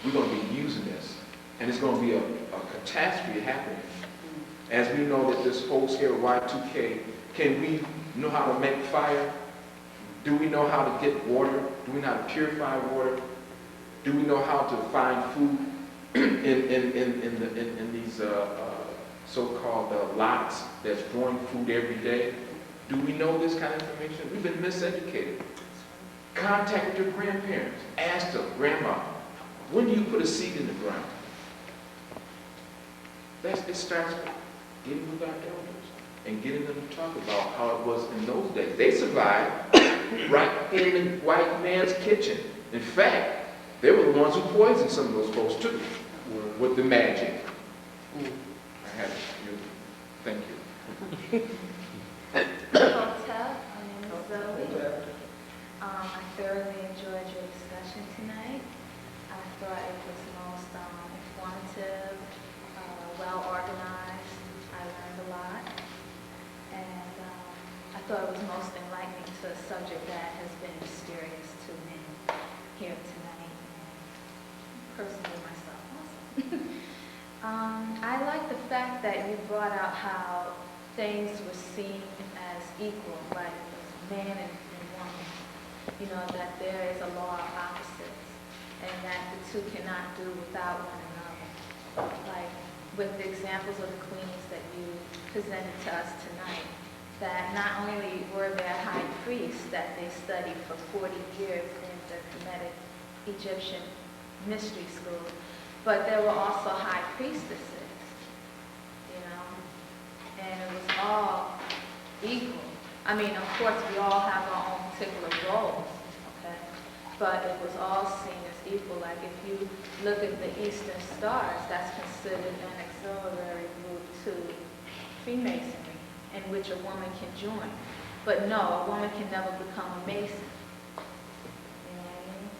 We're going to be using this. And it's going to be a catastrophe happening. As we know that this whole scale of Y2K, can we know how to make fire? Do we know how to get water? Do we know how to purify water? Do we know how to find food in these so-called lots that's growing food every day? Do we know this kind of information? We've been miseducated. Contact with your grandparents. Ask them, Grandma, when do you put a seed in the ground? it starts getting with our elders and getting them to talk about how it was in those days. They survived right in the white man's kitchen. In fact, they were the ones who poisoned some of those folks too, with the magic. I have you. Thank you. Hotel, my name is Zoe. I thoroughly enjoyed your discussion tonight. I thought it was most informative, well organized. I learned a lot. And I thought it was most enlightening to a subject that has been mysterious to me here tonight, and personally myself also. I like the fact that you brought out how things were seen as equal, like man and woman. You know, that there is a law of opposites, and that the two cannot do without one another. Like with the examples of the queens that you presented to us tonight, that not only were there high priests that they studied for 40 years in the Kemetic Egyptian mystery school, but there were also high priestesses, you know, and it was all equal. I mean, of course, we all have our own particular roles, okay? But it was all seen as equal. Like if you look at the Eastern Stars, that's considered an auxiliary group to Freemasonry, in which a woman can join. But no, a woman can never become a Mason. You know what I mean?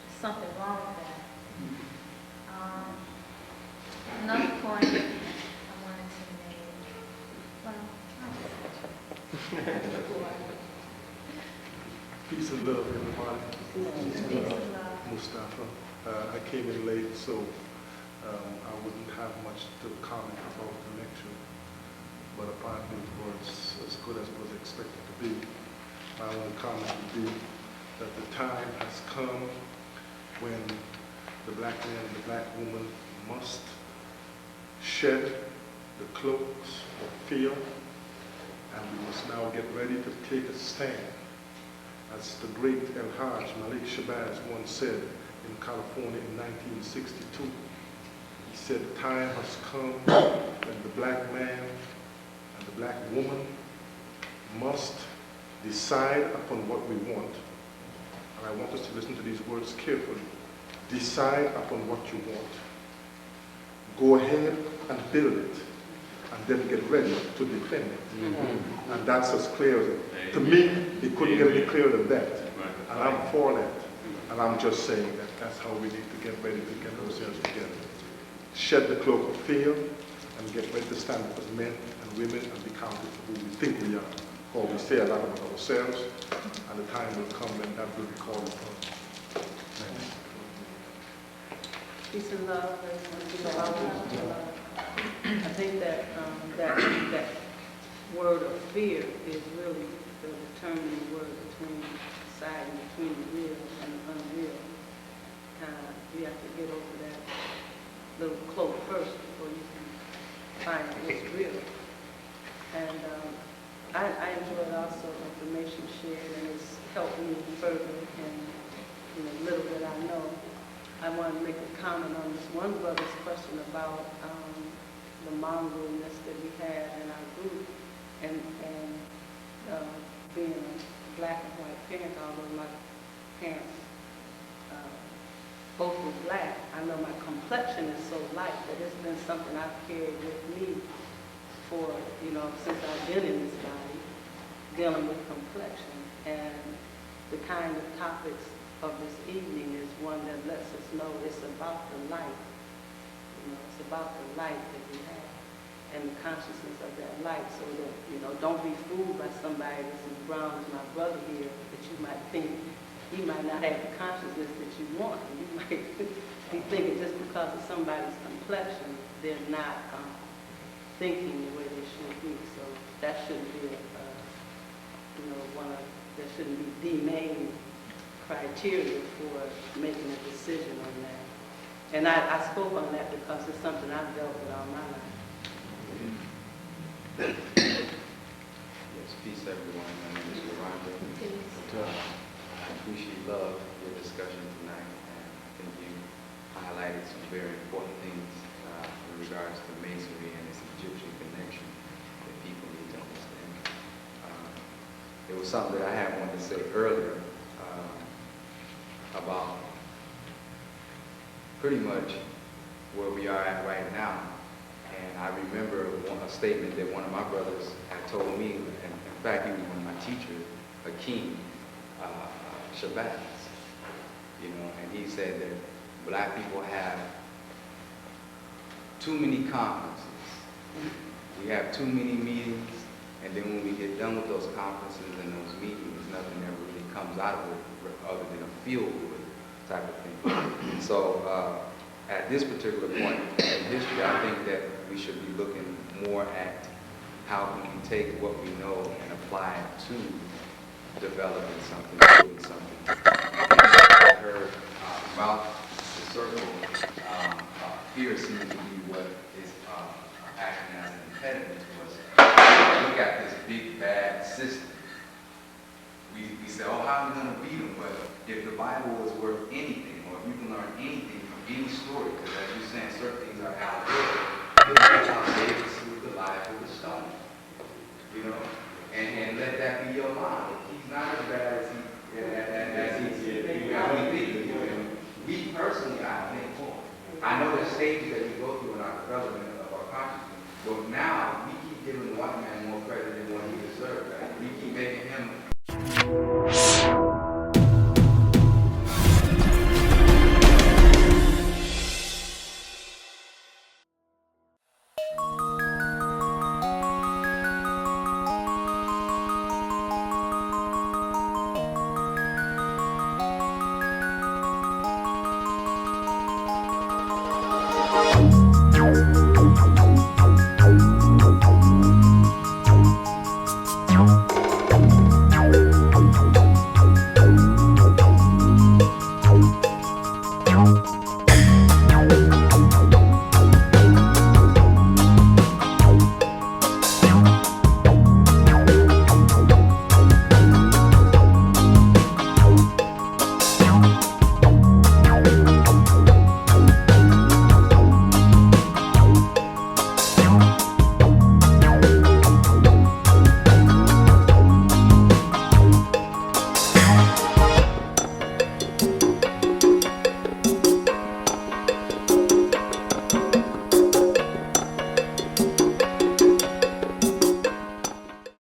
There's something wrong with that. Another point I wanted to make, well, Peace and love, everybody. Peace and love. Mustafa. I came in late, so I wouldn't have much to comment about the lecture, but apparently it was as good as was expected to be. My only comment would be that the time has come when the black man and the black woman must shed the cloaks of fear, and we must now get ready to take a stand. As the great El Hajj Malik Shabazz once said in California in 1962, he said, the time has come when the black man and the black woman must decide upon what we want. And I want us to listen to these words carefully. Decide upon what you want. Go ahead and build it, and then get ready to defend it. And that's as clear as it. To me, it couldn't get any clearer than that. And I'm for that. And I'm just saying that that's how we need to get ready to get ourselves together. Shed the cloak of fear and get ready to stand up as men and women and be counted for who we think we are. For we say a lot about ourselves, and the time will come when that will be called upon. Peace and love. I think that that word of fear is really the determining word between deciding between the real and the unreal. You have to get over that little cloak first before you can find what's real. And I enjoyed also information shared, and it's helped me further in the little that I know. I want to make a comment on this one brother's question about the mongrelness that we had in our group, and being a black and white parent, although my parents both were black. I know my complexion is so light that it's been something I've carried with me for, since I've been in this body, dealing with complexion. And the kind of topics of this evening is one that lets us know it's about the light. It's about the light that we have and the consciousness of that light, so that, don't be fooled by somebody that's as brown as my brother here, that you might think he might not have the consciousness that you want. You might be thinking just because of somebody's complexion, they're not thinking the way they should be. So that shouldn't be there shouldn't be the main criteria for making a decision on that. And I spoke on that because it's something I've dealt with all my life. Yes, peace everyone. My name is Yolanda. I appreciate your discussion tonight, and I think you highlighted some very important things in regards to masonry and its Egyptian connection that people need to understand. It was something that I had wanted to say earlier about pretty much where we are at right now. And I remember a statement that one of my brothers had told me, and in fact, he was one of my teachers, Hakeem Shabazz, you know, and he said that black people have too many conferences. We have too many meetings, and then when we get done with those conferences and those meetings, nothing ever really comes out of it other than a feel-good type of thing. So at this particular point in history, I think that we should be looking more at how we can take what we know and apply it to developing something, building something. I heard throughout the circle, fear seems to be what